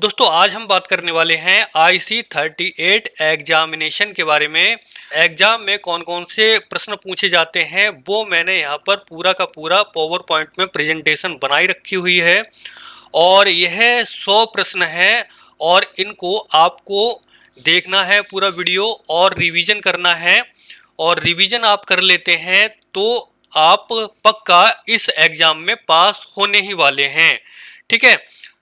दोस्तों आज हम बात करने वाले हैं IC38 एग्जामिनेशन के बारे में। एग्जाम में कौन कौन से प्रश्न पूछे जाते हैं वो मैंने यहाँ पर पूरा का पूरा पावर पॉइंट में प्रेजेंटेशन बनाई रखी हुई है और यह 100 प्रश्न है और इनको आपको देखना है पूरा वीडियो और रिवीजन करना है। और रिवीजन आप कर लेते हैं तो आप पक्का इस एग्जाम में पास होने ही वाले हैं। ठीक है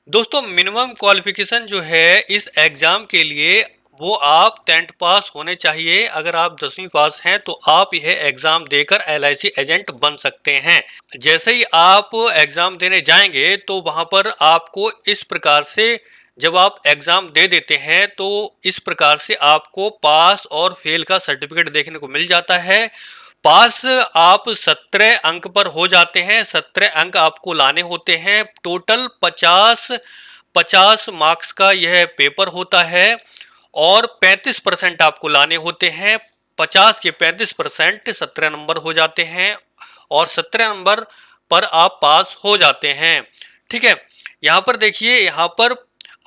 दोस्तों, मिनिमम क्वालिफिकेशन जो है इस एग्जाम के लिए वो आप 10th पास होने चाहिए। अगर आप 10वीं पास हैं तो आप यह एग्जाम देकर LIC एजेंट बन सकते हैं। जैसे ही आप एग्जाम देने जाएंगे तो वहां पर आपको इस प्रकार से, जब आप एग्जाम दे देते हैं तो इस प्रकार से आपको पास और फेल का सर्टिफिकेट देखने को मिल जाता है। पास आप 17 अंक पर हो जाते हैं। 17 अंक आपको लाने होते हैं। टोटल 50 मार्क्स का यह पेपर होता है और 35% आपको लाने होते हैं। 50 के 35% 17 नंबर हो जाते हैं और 17 नंबर पर आप पास हो जाते हैं। ठीक है, यहाँ पर देखिए, यहाँ पर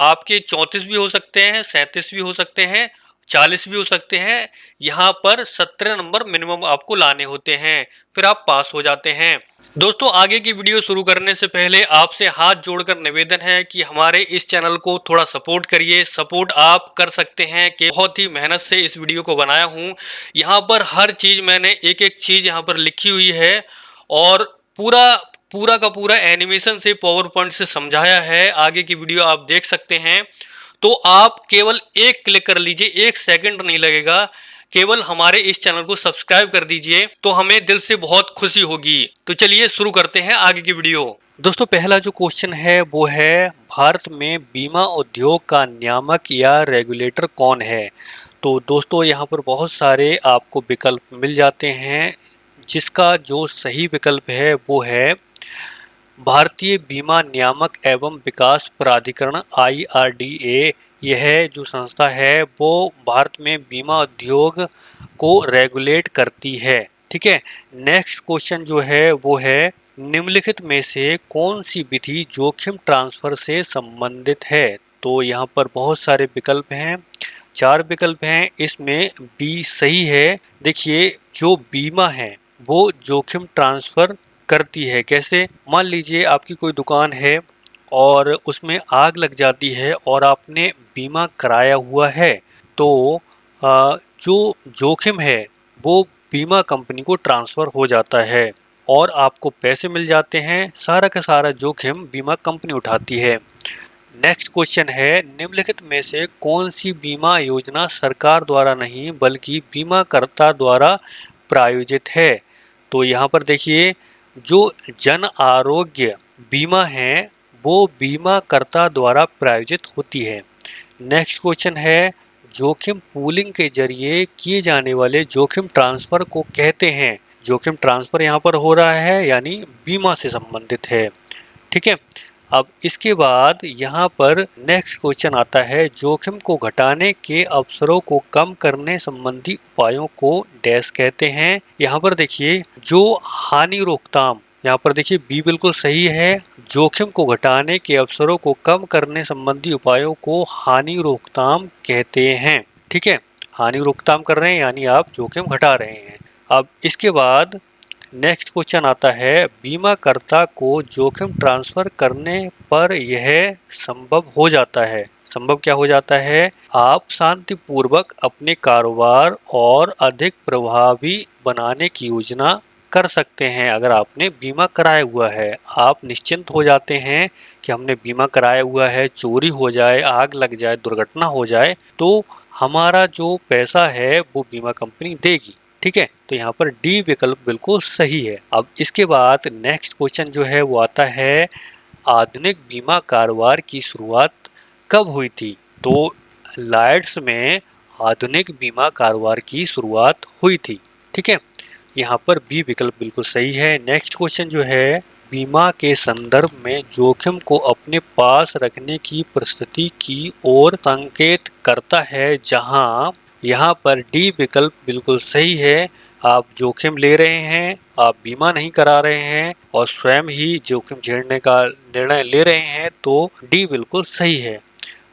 आपके 34 भी हो सकते हैं, 37 भी हो सकते हैं, 40 भी हो सकते हैं। यहाँ पर 17 नंबर मिनिमम आपको लाने होते हैं, फिर आप पास हो जाते हैं। दोस्तों आगे की वीडियो शुरू करने से पहले आपसे हाथ जोड़कर निवेदन है कि हमारे इस चैनल को थोड़ा सपोर्ट करिए। सपोर्ट आप कर सकते हैं कि बहुत ही मेहनत से इस वीडियो को बनाया हूँ। यहाँ पर हर चीज़ मैंने एक एक चीज़ यहाँ पर लिखी हुई है और पूरा पूरा का पूरा एनिमेशन से पावर पॉइंट से समझाया है। आगे की वीडियो आप देख सकते हैं। तो आप केवल एक क्लिक कर लीजिए, 1 सेकंड नहीं लगेगा। केवल हमारे इस चैनल को सब्सक्राइब कर दीजिए तो हमें दिल से बहुत खुशी होगी। तो चलिए शुरू करते हैं आगे की वीडियो। दोस्तों पहला जो क्वेश्चन है वो है, भारत में बीमा उद्योग का नियामक या रेगुलेटर कौन है? तो दोस्तों यहाँ पर बहुत सारे आपको विकल्प मिल जाते हैं, जिसका जो सही विकल्प है वो है भारतीय बीमा नियामक एवं विकास प्राधिकरण IRDA। यह जो संस्था है वो भारत में बीमा उद्योग को रेगुलेट करती है। ठीक है, नेक्स्ट क्वेश्चन जो है वो है, निम्नलिखित में से कौन सी विधि जोखिम ट्रांसफर से संबंधित है? तो यहाँ पर बहुत सारे विकल्प हैं, 4 विकल्प हैं, इसमें बी सही है। देखिए, जो बीमा है वो जोखिम ट्रांसफर करती है। कैसे? मान लीजिए आपकी कोई दुकान है और उसमें आग लग जाती है और आपने बीमा कराया हुआ है, तो जो जोखिम है वो बीमा कंपनी को ट्रांसफ़र हो जाता है और आपको पैसे मिल जाते हैं। सारा का सारा जोखिम बीमा कंपनी उठाती है। नेक्स्ट क्वेश्चन है, निम्नलिखित में से कौन सी बीमा योजना सरकार द्वारा नहीं बल्कि बीमाकर्ता द्वारा प्रायोजित है? तो यहाँ पर देखिए, जो जन आरोग्य बीमा है वो बीमाकर्ता द्वारा प्रायोजित होती है। नेक्स्ट क्वेश्चन है, जोखिम पूलिंग के जरिए किए जाने वाले जोखिम ट्रांसफर को कहते हैं। जोखिम ट्रांसफर यहाँ पर हो रहा है यानी बीमा से संबंधित है। ठीक है, अब इसके बाद यहाँ पर नेक्स्ट क्वेश्चन आता है, जोखिम को घटाने के अवसरों को कम करने संबंधी उपायों को डैश कहते हैं। यहाँ पर देखिए, जो हानि रोकथाम, यहाँ पर देखिए बी बिल्कुल सही है। जोखिम को घटाने के अवसरों को कम करने संबंधी उपायों को हानि रोकथाम कहते हैं। ठीक है, हानि रोकथाम कर रहे हैं यानी आप जोखिम घटा रहे हैं। अब इसके बाद नेक्स्ट क्वेश्चन आता है, बीमाकर्ता को जोखिम ट्रांसफर करने पर यह संभव हो जाता है। संभव क्या हो जाता है? आप शांतिपूर्वक अपने कारोबार और अधिक प्रभावी बनाने की योजना कर सकते हैं। अगर आपने बीमा कराया हुआ है, आप निश्चिंत हो जाते हैं कि हमने बीमा कराया हुआ है, चोरी हो जाए, आग लग जाए, दुर्घटना हो जाए तो हमारा जो पैसा है वो बीमा कंपनी देगी। ठीक है, तो यहाँ पर डी विकल्प बिल्कुल सही है। अब इसके बाद नेक्स्ट क्वेश्चन जो है वो आता है, आधुनिक बीमा कारोबार की शुरुआत कब हुई थी? तो लॉयड्स में आधुनिक बीमा कारोबार की शुरुआत हुई थी। ठीक है, यहाँ पर बी विकल्प बिल्कुल सही है। नेक्स्ट क्वेश्चन जो है, बीमा के संदर्भ में जोखिम को अपने पास रखने की परिस्थिति की ओर संकेत करता है, जहां यहाँ पर डी विकल्प बिल्कुल सही है। आप जोखिम ले रहे हैं, आप बीमा नहीं करा रहे हैं और स्वयं ही जोखिम झेलने का निर्णय ले रहे हैं, तो डी बिल्कुल सही है।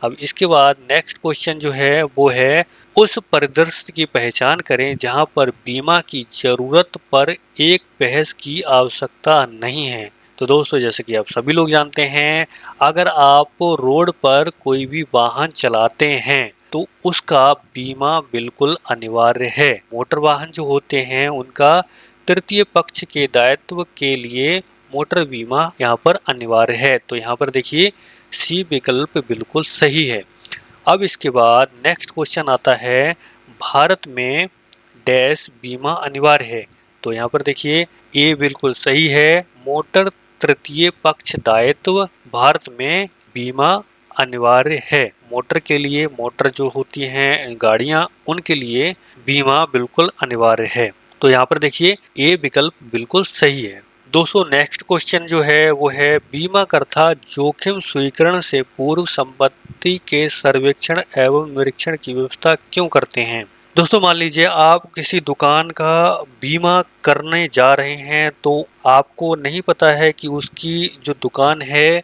अब इसके बाद नेक्स्ट क्वेश्चन जो है वो है, उस परिदृश्य की पहचान करें जहां पर बीमा की जरूरत पर एक बहस की आवश्यकता नहीं है। तो दोस्तों, जैसे कि आप सभी लोग जानते हैं, अगर आप रोड पर कोई भी वाहन चलाते हैं तो उसका बीमा बिल्कुल अनिवार्य है। मोटर वाहन जो होते हैं उनका तृतीय पक्ष के दायित्व के लिए मोटर बीमा यहाँ पर अनिवार्य है। तो यहाँ पर देखिए सी विकल्प बिल्कुल सही है। अब इसके बाद नेक्स्ट क्वेश्चन आता है, भारत में डैश बीमा अनिवार्य है। तो यहाँ पर देखिए ए बिल्कुल सही है, मोटर तृतीय पक्ष दायित्व भारत में बीमा अनिवार्य है। मोटर के लिए, मोटर जो होती हैं गाड़ियां, उनके लिए बीमा बिल्कुल अनिवार्य है। तो यहाँ पर देखिए ए विकल्प बिल्कुल सही है। दोस्तों, नेक्स्ट क्वेश्चन जो है वो है, बीमाकर्ता जोखिम स्वीकरण से पूर्व संपत्ति के सर्वेक्षण एवं निरीक्षण की व्यवस्था क्यों करते हैं। दोस्तों, मान लीजिए आप किसी दुकान का बीमा करने जा रहे हैं तो आपको नहीं पता है कि उसकी जो दुकान है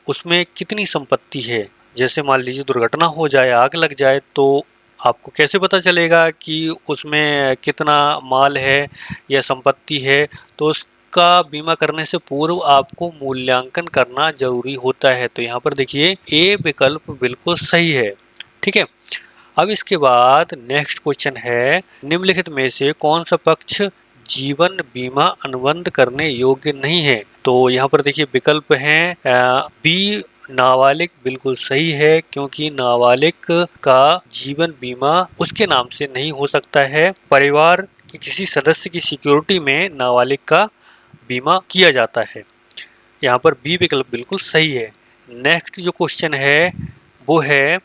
उसमें कितनी संपत्ति है। जैसे मान लीजिए दुर्घटना हो जाए, आग लग जाए, तो आपको कैसे पता चलेगा कि उसमें कितना माल है या संपत्ति है। तो उसका बीमा करने से पूर्व आपको मूल्यांकन करना जरूरी होता है। तो यहाँ पर देखिए ए विकल्प बिल्कुल सही है। ठीक है। अब इसके बाद नेक्स्ट क्वेश्चन है, निम्नलिखित में से कौन सा पक्ष जीवन बीमा अनुबंध करने योग्य नहीं है। तो यहाँ पर देखिए विकल्प हैं, बी नाबालिग बिल्कुल सही है, क्योंकि नाबालिग का जीवन बीमा उसके नाम से नहीं हो सकता है। परिवार के किसी सदस्य की सिक्योरिटी में नाबालिग का बीमा किया जाता है। यहाँ पर बी विकल्प बिल्कुल सही है। नेक्स्ट जो क्वेश्चन है वो है,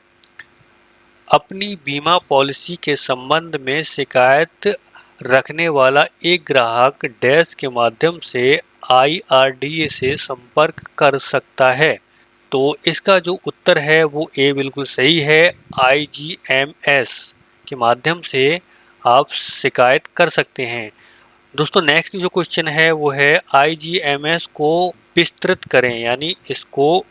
अपनी बीमा पॉलिसी के संबंध में शिकायत रखने वाला एक ग्राहक डैश के माध्यम से IRDA से संपर्क कर सकता है। तो इसका जो उत्तर है वो ए बिल्कुल सही है, IGMS के माध्यम से आप शिकायत कर सकते हैं। दोस्तों, नेक्स्ट जो क्वेश्चन है वो है, IGMS को विस्तृत करें, यानी इसको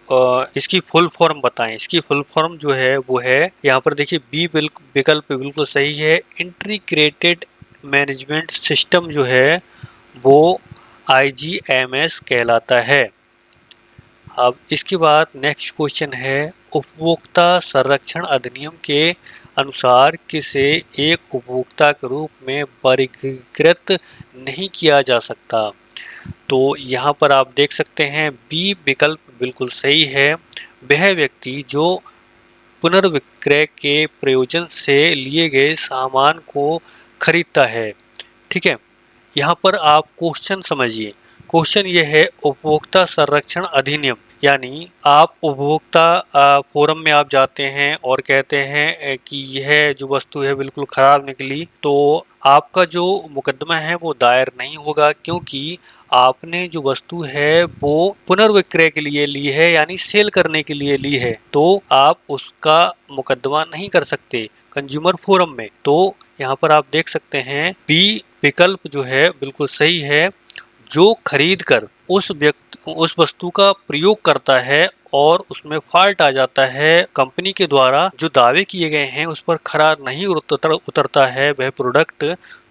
इसकी फुल फॉर्म बताएं। इसकी फुल फॉर्म जो है वो है, यहाँ पर देखिए बी विकल्प बिल्कुल सही है, इंटीग्रेटेड मैनेजमेंट सिस्टम जो है वो IGMS कहलाता है। अब इसके बाद नेक्स्ट क्वेश्चन है, उपभोक्ता संरक्षण अधिनियम के अनुसार किसे एक उपभोक्ता के रूप में वर्गीकृत नहीं किया जा सकता। तो यहाँ पर आप देख सकते हैं बी विकल्प बिल्कुल सही है, वह व्यक्ति जो पुनर्विक्रय के प्रयोजन से लिए गए सामान को खरीदता है। ठीक है। यहाँ पर आप क्वेश्चन समझिए। क्वेश्चन ये है, उपभोक्ता संरक्षण अधिनियम, यानी आप उपभोक्ता फोरम में आप जाते हैं और कहते हैं कि यह जो वस्तु है बिल्कुल खराब निकली, तो आपका जो मुकदमा है वो दायर नहीं होगा, क्योंकि आपने जो वस्तु है वो पुनर्विक्रय के लिए ली है, यानी सेल करने के लिए ली है। तो आप उसका मुकदमा नहीं कर सकते कंज्यूमर फोरम में। तो यहाँ पर आप देख सकते हैं बी विकल्प जो है बिल्कुल सही है, जो खरीद कर उस वस्तु का प्रयोग करता है और उसमें फॉल्ट आ जाता है, कंपनी के द्वारा जो दावे किए गए हैं उस पर खरा नहीं उतरता है वह प्रोडक्ट,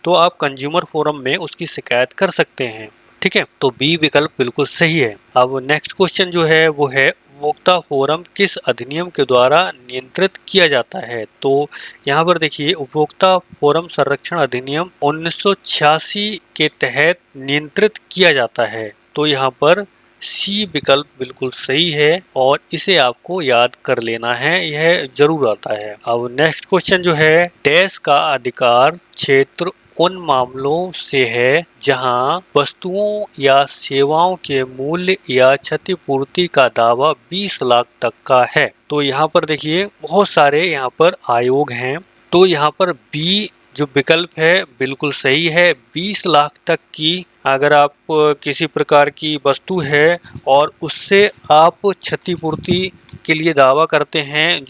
तो आप कंज्यूमर फोरम में उसकी शिकायत कर सकते हैं। ठीक है। तो बी विकल्प बिल्कुल सही है। अब नेक्स्ट क्वेश्चन जो है वो है, उपभोक्ता फोरम किस अधिनियम के द्वारा नियंत्रित किया जाता है। तो यहाँ पर देखिए उपभोक्ता फोरम संरक्षण अधिनियम 1986 के तहत नियंत्रित किया जाता है। तो यहाँ पर सी विकल्प बिल्कुल सही है और इसे आपको याद कर लेना है, यह जरूर आता है। अब नेक्स्ट क्वेश्चन जो है, डैश का अधिकार क्षेत्र उन मामलों से है जहां वस्तुओं या सेवाओं के मूल्य या क्षतिपूर्ति का दावा 20 लाख तक का है। तो यहाँ पर देखिए बहुत सारे यहाँ पर आयोग हैं। तो यहाँ पर बी जो विकल्प है बिल्कुल सही है। 20 लाख तक की अगर आप किसी प्रकार की वस्तु है और उससे आप क्षतिपूर्ति के लिए दावा करते हैं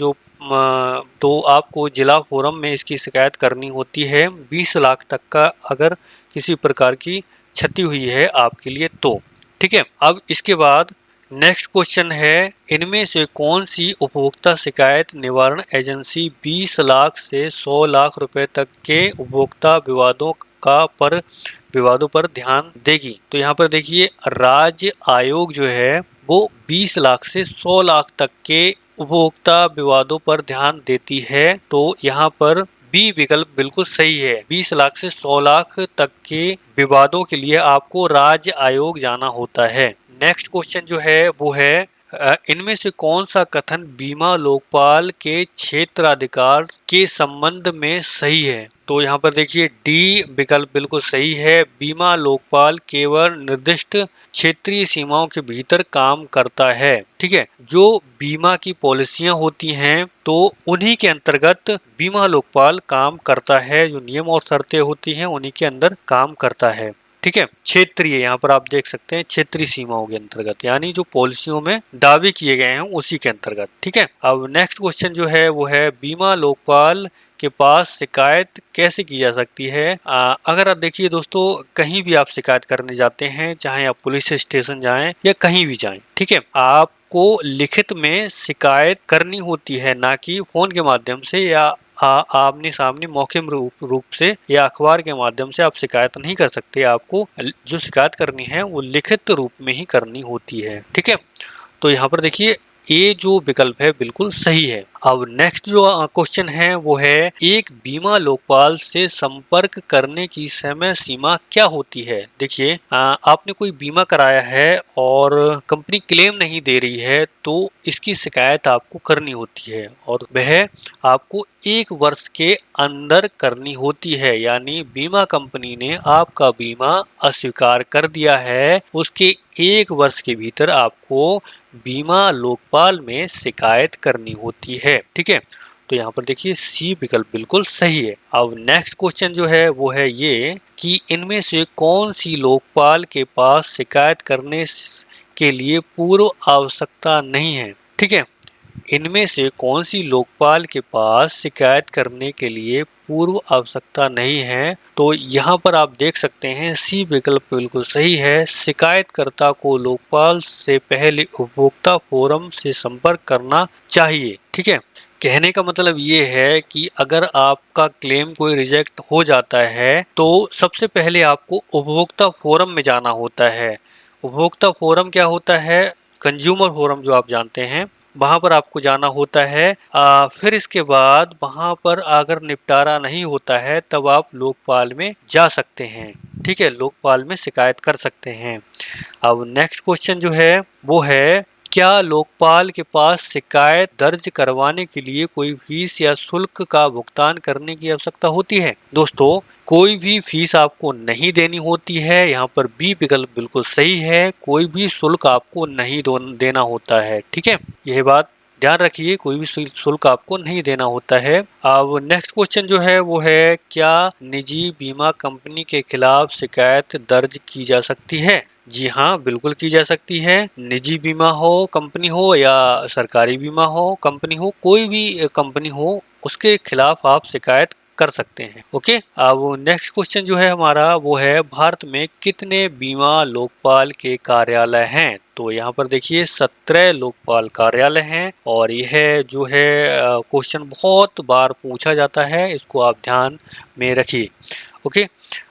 तो आपको जिला फोरम में इसकी शिकायत करनी होती है। 20 लाख तक का अगर किसी प्रकार की क्षति हुई है आपके लिए तो। ठीक है। अब इसके बाद नेक्स्ट क्वेश्चन है, इनमें से कौन सी उपभोक्ता शिकायत निवारण एजेंसी 20 लाख से 100 लाख रुपए तक के उपभोक्ता विवादों पर ध्यान देगी? तो यहाँ पर देखिए, राज्य आयोग जो है वो 20 लाख से 100 लाख तक के उपभोक्ता विवादों पर ध्यान देती है। तो यहाँ पर बी विकल्प बिल्कुल सही है। 20 लाख से 100 लाख तक के विवादों के लिए आपको राज्य आयोग जाना होता है। नेक्स्ट क्वेश्चन जो है वो है, इनमें से कौन सा कथन बीमा लोकपाल के क्षेत्राधिकार के संबंध में सही है? तो यहाँ पर देखिए, डी विकल्प बिल्कुल सही है। बीमा लोकपाल केवल निर्दिष्ट क्षेत्रीय सीमाओं के भीतर काम करता है। ठीक है, जो बीमा की पॉलिसियां होती हैं तो उन्हीं के अंतर्गत बीमा लोकपाल काम करता है। जो नियम और शर्तें होती हैं उन्हीं के अंदर काम करता है। ठीक है, क्षेत्रीय, यहाँ पर आप देख सकते हैं क्षेत्रीय सीमाओं के अंतर्गत, यानी जो पॉलिसियों में दावे किए गए हैं उसी के अंतर्गत। ठीक है, अब नेक्स्ट क्वेश्चन जो है वो है, बीमा लोकपाल के पास शिकायत कैसे की जा सकती है? अगर आप देखिए दोस्तों, कहीं भी आप शिकायत करने जाते हैं, चाहे आप पुलिस स्टेशन जाएं या कहीं भी जाएं, ठीक है, आपको लिखित में शिकायत करनी होती है, ना कि फोन के माध्यम से या आमने सामने मौखिक रूप से या अखबार के माध्यम से आप शिकायत नहीं कर सकते। आपको जो शिकायत करनी है वो लिखित रूप में ही करनी होती है। ठीक है, तो यहाँ पर देखिए, ये जो विकल्प है बिल्कुल सही है। अब नेक्स्ट जो क्वेश्चन है वो है, एक बीमा लोकपाल से संपर्क करने की समय सीमा क्या होती है? देखिए, आपने कोई बीमा कराया है और कंपनी क्लेम नहीं दे रही है तो इसकी शिकायत आपको करनी होती है, और वह आपको 1 वर्ष के अंदर करनी होती है। यानी बीमा कंपनी ने आपका बीमा अस्वीकार कर दिया है, उसके 1 वर्ष के भीतर आपको बीमा लोकपाल में शिकायत करनी होती है। ठीक है, तो यहाँ पर देखिए, सी विकल्प बिल्कुल सही है। अब नेक्स्ट क्वेश्चन जो है वो है ये कि इनमें से कौन सी लोकपाल के पास शिकायत करने के लिए पूर्व आवश्यकता नहीं है? ठीक है, इनमें से कौन सी लोकपाल के पास शिकायत करने के लिए पूर्व आवश्यकता नहीं है? तो यहाँ पर आप देख सकते हैं, सी विकल्प बिल्कुल सही है। शिकायतकर्ता को लोकपाल से पहले उपभोक्ता फोरम से संपर्क करना चाहिए। ठीक है, कहने का मतलब ये है कि अगर आपका क्लेम कोई रिजेक्ट हो जाता है तो सबसे पहले आपको उपभोक्ता फोरम में जाना होता है। उपभोक्ता फोरम क्या होता है? कंज्यूमर फोरम जो आप जानते हैं, वहां पर आपको जाना होता है। फिर इसके बाद वहां पर अगर निपटारा नहीं होता है तब आप लोकपाल में जा सकते हैं। ठीक है, लोकपाल में शिकायत कर सकते हैं। अब नेक्स्ट क्वेश्चन जो है वो है, क्या लोकपाल के पास शिकायत दर्ज करवाने के लिए कोई फीस या शुल्क का भुगतान करने की आवश्यकता होती है? दोस्तों, कोई भी फीस आपको नहीं देनी होती है। यहाँ पर बी विकल्प बिल्कुल सही है, कोई भी शुल्क आपको नहीं देना होता है। ठीक है, यह बात ध्यान रखिए, कोई भी शुल्क आपको नहीं देना होता है। अब नेक्स्ट क्वेश्चन जो है वो है, क्या निजी बीमा कंपनी के खिलाफ शिकायत दर्ज की जा सकती है? जी हाँ, बिल्कुल की जा सकती है। निजी बीमा हो कंपनी हो या सरकारी बीमा हो कंपनी हो, कोई भी कंपनी हो, उसके खिलाफ आप शिकायत कर सकते हैं। ओके, अब नेक्स्ट क्वेश्चन जो है हमारा वो है, भारत में कितने बीमा लोकपाल के कार्यालय हैं? तो यहाँ पर देखिए, 17 लोकपाल कार्यालय हैं, और यह जो है क्वेश्चन बहुत बार पूछा जाता है, इसको आप ध्यान में रखिए। ओके,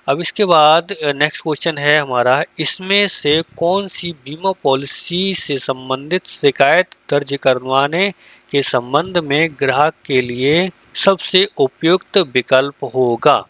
अब इसके बाद नेक्स्ट क्वेश्चन है हमारा, इसमें से कौन सी बीमा पॉलिसी से संबंधित शिकायत दर्ज करवाने के संबंध में ग्राहक के लिए सबसे उपयुक्त विकल्प होगा?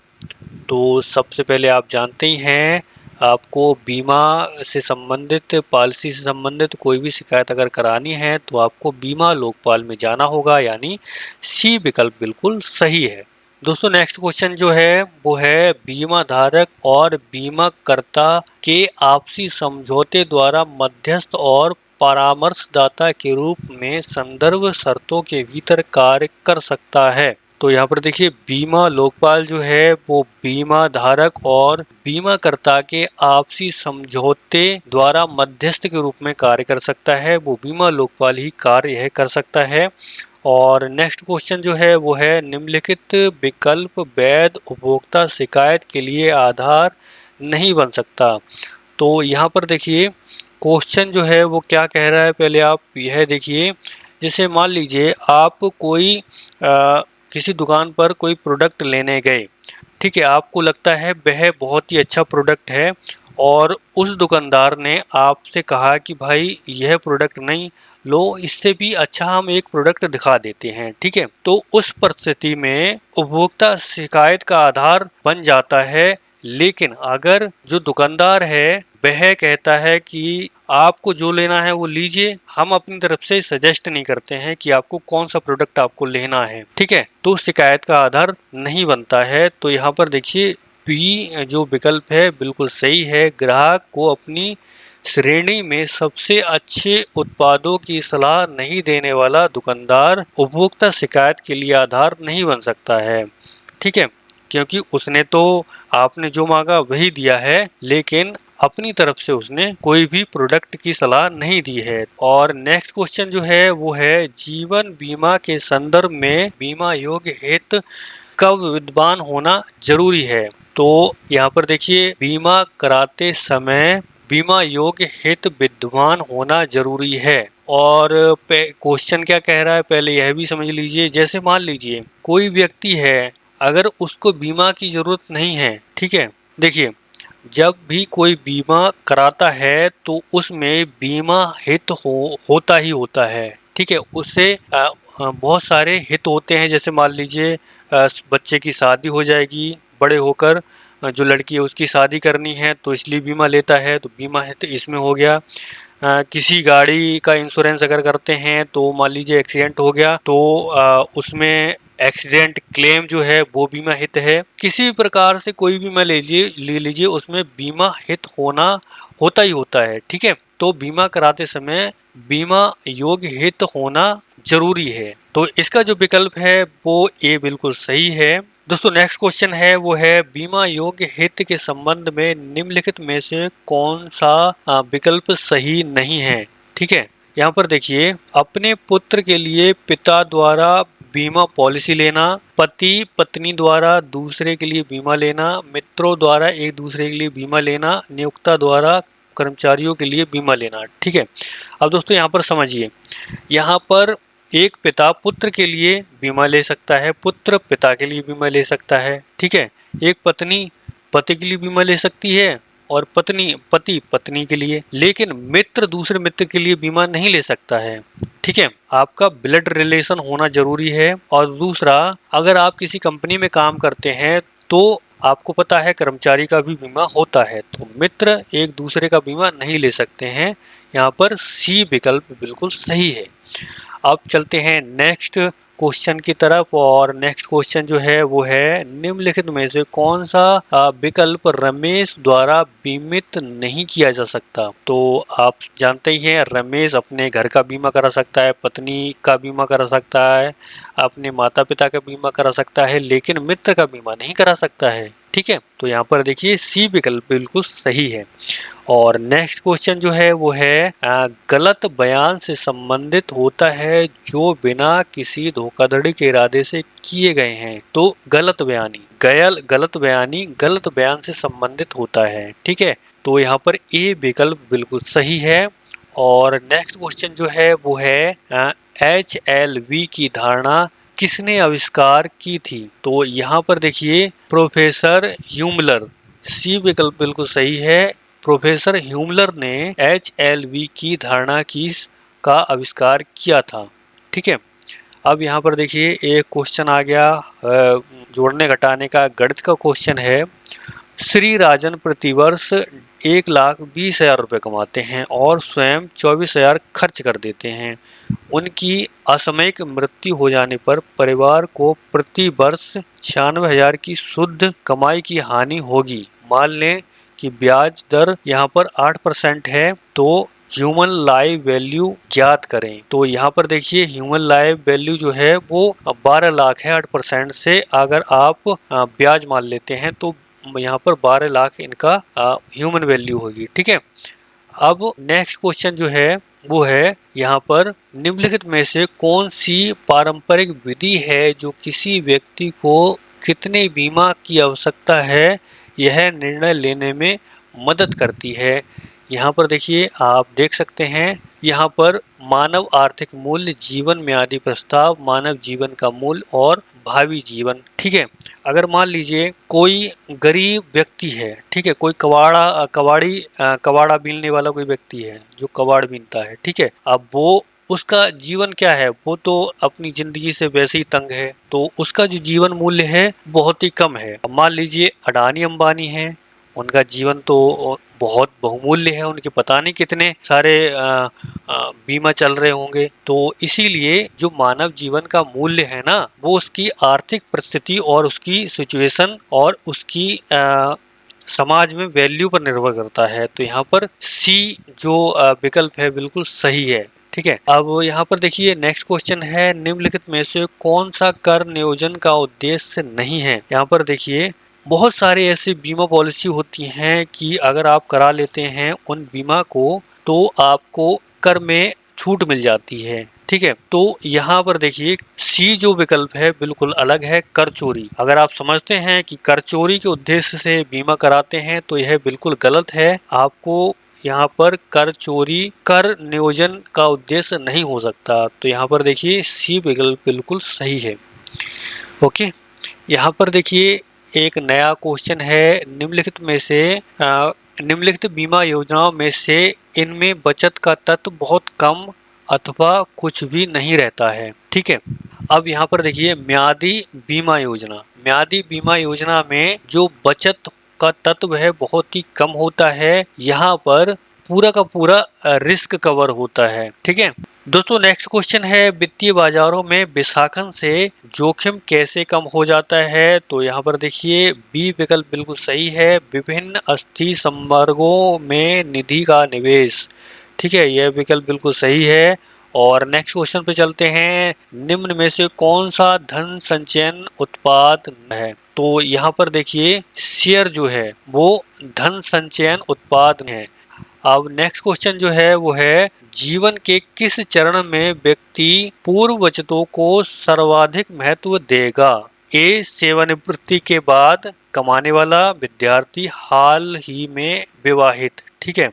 तो सबसे पहले आप जानते ही हैं, आपको बीमा से संबंधित, पॉलिसी से संबंधित कोई भी शिकायत अगर करानी है तो आपको बीमा लोकपाल में जाना होगा, यानी सी विकल्प बिल्कुल सही है। दोस्तों, नेक्स्ट क्वेश्चन जो है वो है, बीमा धारक और बीमाकर्ता के आपसी समझौते द्वारा मध्यस्थ और परामर्शदाता के रूप में संदर्भ शर्तों के भीतर कार्य कर सकता है। तो यहाँ पर देखिए, बीमा लोकपाल जो है वो बीमा धारक और बीमाकर्ता के आपसी समझौते द्वारा मध्यस्थ के रूप में कार्य कर सकता है। वो बीमा लोकपाल ही कार्य यह कर सकता है। और नेक्स्ट क्वेश्चन जो है वो है, निम्नलिखित विकल्प वैध उपभोक्ता शिकायत के लिए आधार नहीं बन सकता? तो यहाँ पर देखिए, क्वेश्चन जो है वो क्या कह रहा है, पहले आप यह देखिए। जैसे मान लीजिए आप कोई किसी दुकान पर कोई प्रोडक्ट लेने गए, ठीक है, आपको लगता है वह बहुत ही अच्छा प्रोडक्ट है और उस दुकानदार ने आपसे कहा कि भाई यह प्रोडक्ट नहीं लो, इससे भी अच्छा हम एक प्रोडक्ट दिखा देते हैं, ठीक है। तो उस परिस्थिति में उपभोक्ता शिकायत का आधार बन जाता है। लेकिन अगर जो दुकानदार है वह कहता है कि आपको जो लेना है वो लीजिए, हम अपनी तरफ से सजेस्ट नहीं करते हैं कि आपको कौन सा प्रोडक्ट आपको लेना है, ठीक है, तो शिकायत का आधार नहीं बनता है। तो यहाँ पर देखिए बी जो विकल्प है बिल्कुल सही है। ग्राहक को अपनी श्रेणी में सबसे अच्छे उत्पादों की सलाह नहीं देने वाला दुकानदार उपभोक्ता शिकायत के लिए आधार नहीं बन सकता है, ठीक है, क्योंकि उसने तो आपने जो मांगा वही दिया है, लेकिन अपनी तरफ से उसने कोई भी प्रोडक्ट की सलाह नहीं दी है। और नेक्स्ट क्वेश्चन जो है वो है जीवन बीमा के संदर्भ में बीमा योग्य हित कब विद्वान होना जरूरी है। तो यहाँ पर देखिए बीमा कराते समय बीमा योग्य हित विद्वान होना जरूरी है। और क्वेश्चन क्या कह रहा है पहले यह भी समझ लीजिए। जैसे मान लीजिए कोई व्यक्ति है, अगर उसको बीमा की जरूरत नहीं है, ठीक है, देखिए जब भी कोई बीमा कराता है तो उसमें बीमा हित होता ही होता है, ठीक है। उससे बहुत सारे हित होते हैं। जैसे मान लीजिए बच्चे की शादी हो जाएगी बड़े होकर, जो लड़की है उसकी शादी करनी है तो इसलिए बीमा लेता है, तो बीमा हित इसमें हो गया। किसी गाड़ी का इंश्योरेंस अगर करते हैं तो मान लीजिए एक्सीडेंट हो गया तो उसमें एक्सीडेंट क्लेम जो है वो बीमा हित है। किसी भी प्रकार से कोई बीमा ले लीजिए उसमें बीमा हित होता ही होता है, ठीक है। तो बीमा कराते समय बीमा योग्य हित होना जरूरी है। तो इसका जो विकल्प है वो ए बिल्कुल सही है। दोस्तों नेक्स्ट क्वेश्चन है वो है बीमा योग्य हित के संबंध में निम्नलिखित में से कौन सा विकल्प सही नहीं है, ठीक है। यहाँ पर देखिए अपने पुत्र के लिए पिता द्वारा बीमा पॉलिसी लेना, पति पत्नी द्वारा दूसरे के लिए बीमा लेना, मित्रों द्वारा एक दूसरे के लिए बीमा लेना, नियोक्ता द्वारा कर्मचारियों के लिए बीमा लेना, ठीक है। अब दोस्तों यहाँ पर समझिए, यहाँ पर एक पिता पुत्र के लिए बीमा ले सकता है, पुत्र पिता के लिए बीमा ले सकता है, ठीक है। एक पत्नी पति के लिए बीमा ले सकती है और पति पत्नी के लिए, लेकिन मित्र दूसरे मित्र के लिए बीमा नहीं ले सकता है, ठीक है। आपका ब्लड रिलेशन होना जरूरी है। और दूसरा, अगर आप किसी कंपनी में काम करते हैं तो आपको पता है कर्मचारी का भी बीमा होता है, तो मित्र एक दूसरे का बीमा नहीं ले सकते हैं। यहाँ पर सी विकल्प बिल्कुल सही है। अब चलते हैं नेक्स्ट क्वेश्चन की तरफ। और नेक्स्ट क्वेश्चन जो है वो है निम्नलिखित में से कौन सा विकल्प रमेश द्वारा बीमित नहीं किया जा सकता। तो आप जानते ही हैं रमेश अपने घर का बीमा करा सकता है, पत्नी का बीमा करा सकता है, अपने माता पिता का बीमा करा सकता है, लेकिन मित्र का बीमा नहीं करा सकता है, ठीक है। तो यहाँ पर देखिए सी विकल्प बिल्कुल सही है। और नेक्स्ट क्वेश्चन जो है वो है गलत बयान से संबंधित होता है जो बिना किसी धोखाधड़ी के इरादे से किए गए हैं। तो गलत बयानी गलत बयान से संबंधित होता है, ठीक है। तो यहाँ पर ए विकल्प बिल्कुल सही है। और नेक्स्ट क्वेश्चन जो है वो है HLV की धारणा किसने आविष्कार की थी। तो यहाँ पर देखिए प्रोफेसर ह्यूमलर, सी विकल्प बिल्कुल सही है। प्रोफेसर ह्यूमलर ने HLV की धारणा का आविष्कार किया था, ठीक है। अब यहाँ पर देखिए एक क्वेश्चन आ गया जोड़ने घटाने का गणित का क्वेश्चन है। श्री राजन प्रतिवर्ष 1,20,000 रुपये कमाते हैं और स्वयं 24,000 खर्च कर देते हैं। उनकी असामयिक मृत्यु हो जाने पर परिवार को प्रति वर्ष 96,000 की शुद्ध कमाई की हानि होगी। मान लें कि ब्याज दर यहाँ पर 8% है, तो ह्यूमन लाइफ वैल्यू ज्ञात करें। तो यहाँ पर देखिए ह्यूमन लाइफ वैल्यू जो है वो 12 लाख है। 8% से अगर आप ब्याज मान लेते हैं तो यहाँ पर 12 लाख इनका ह्यूमन वैल्यू होगी, ठीक है। अब नेक्स्ट क्वेश्चन जो है वो है यहाँ पर निम्नलिखित में से कौन सी पारंपरिक विधि है जो किसी व्यक्ति को कितने बीमा की आवश्यकता है यह निर्णय लेने में मदद करती है। यहाँ पर देखिए आप देख सकते हैं, यहाँ पर मानव आर्थिक मूल्य, जीवन म्यादी प्रस्ताव, मानव जीवन का मूल्य और भावी जीवन। ठीक है, अगर मान लीजिए कोई गरीब व्यक्ति है, ठीक है, कोई कबाड़ा बीनने वाला कोई व्यक्ति है जो कबाड़ बीनता है, ठीक है, अब वो उसका जीवन क्या है, वो तो अपनी जिंदगी से वैसे ही तंग है, तो उसका जो जीवन मूल्य है बहुत ही कम है। अब मान लीजिए अडानी अंबानी है, उनका जीवन तो बहुत बहुमूल्य है, उनके पता नहीं कितने सारे बीमा चल रहे होंगे। तो इसीलिए जो मानव जीवन का मूल्य है ना, वो उसकी आर्थिक परिस्थिति और उसकी सिचुएशन और उसकी समाज में वैल्यू पर निर्भर करता है। तो यहाँ पर सी जो विकल्प है बिल्कुल सही है। ठीक है, अब यहाँ पर देखिए नेक्स्ट क्वेश्चन है, निम्नलिखित में से कौन सा कर नियोजन का उद्देश्य नहीं है। यहाँ पर देखिए बहुत सारे ऐसे बीमा पॉलिसी होती हैं कि अगर आप करा लेते हैं उन बीमा को तो आपको कर में छूट मिल जाती है। ठीक है, तो यहाँ पर देखिए सी जो विकल्प है बिल्कुल अलग है, कर चोरी। अगर आप समझते हैं कि कर चोरी के उद्देश्य से बीमा कराते हैं तो यह बिल्कुल गलत है। आपको यहाँ पर कर चोरी कर नियोजन का उद्देश्य नहीं हो सकता। तो यहाँ पर देखिए सी विकल्प बिल्कुल सही है। ओके, यहाँ पर देखिए एक नया क्वेश्चन है, निम्नलिखित बीमा योजनाओं में से इनमें बचत का तत्व बहुत कम अथवा कुछ भी नहीं रहता है। ठीक है, अब यहाँ पर देखिए म्यादी बीमा योजना में जो बचत का तत्व है बहुत ही कम होता है। यहाँ पर पूरा का पूरा रिस्क कवर होता है। ठीक है दोस्तों, नेक्स्ट क्वेश्चन है, वित्तीय बाजारों में विशाखन से जोखिम कैसे कम हो जाता है। तो यहाँ पर देखिए बी विकल्प बिल्कुल सही है, विभिन्न अस्थि संवर्गों में निधि का निवेश। ठीक है, यह विकल्प बिल्कुल सही है। और नेक्स्ट क्वेश्चन पे चलते हैं, निम्न में से कौन सा धन संचयन उत्पाद है। तो यहाँ पर देखिए शेयर जो है वो धन संचयन उत्पाद है। अब नेक्स्ट क्वेश्चन जो है वो है, जीवन के किस चरण में व्यक्ति पूर्व बचतों को सर्वाधिक महत्व देगा। ए सेवानिवृत्ति के बाद, कमाने वाला, विद्यार्थी, हाल ही में विवाहित। ठीक है,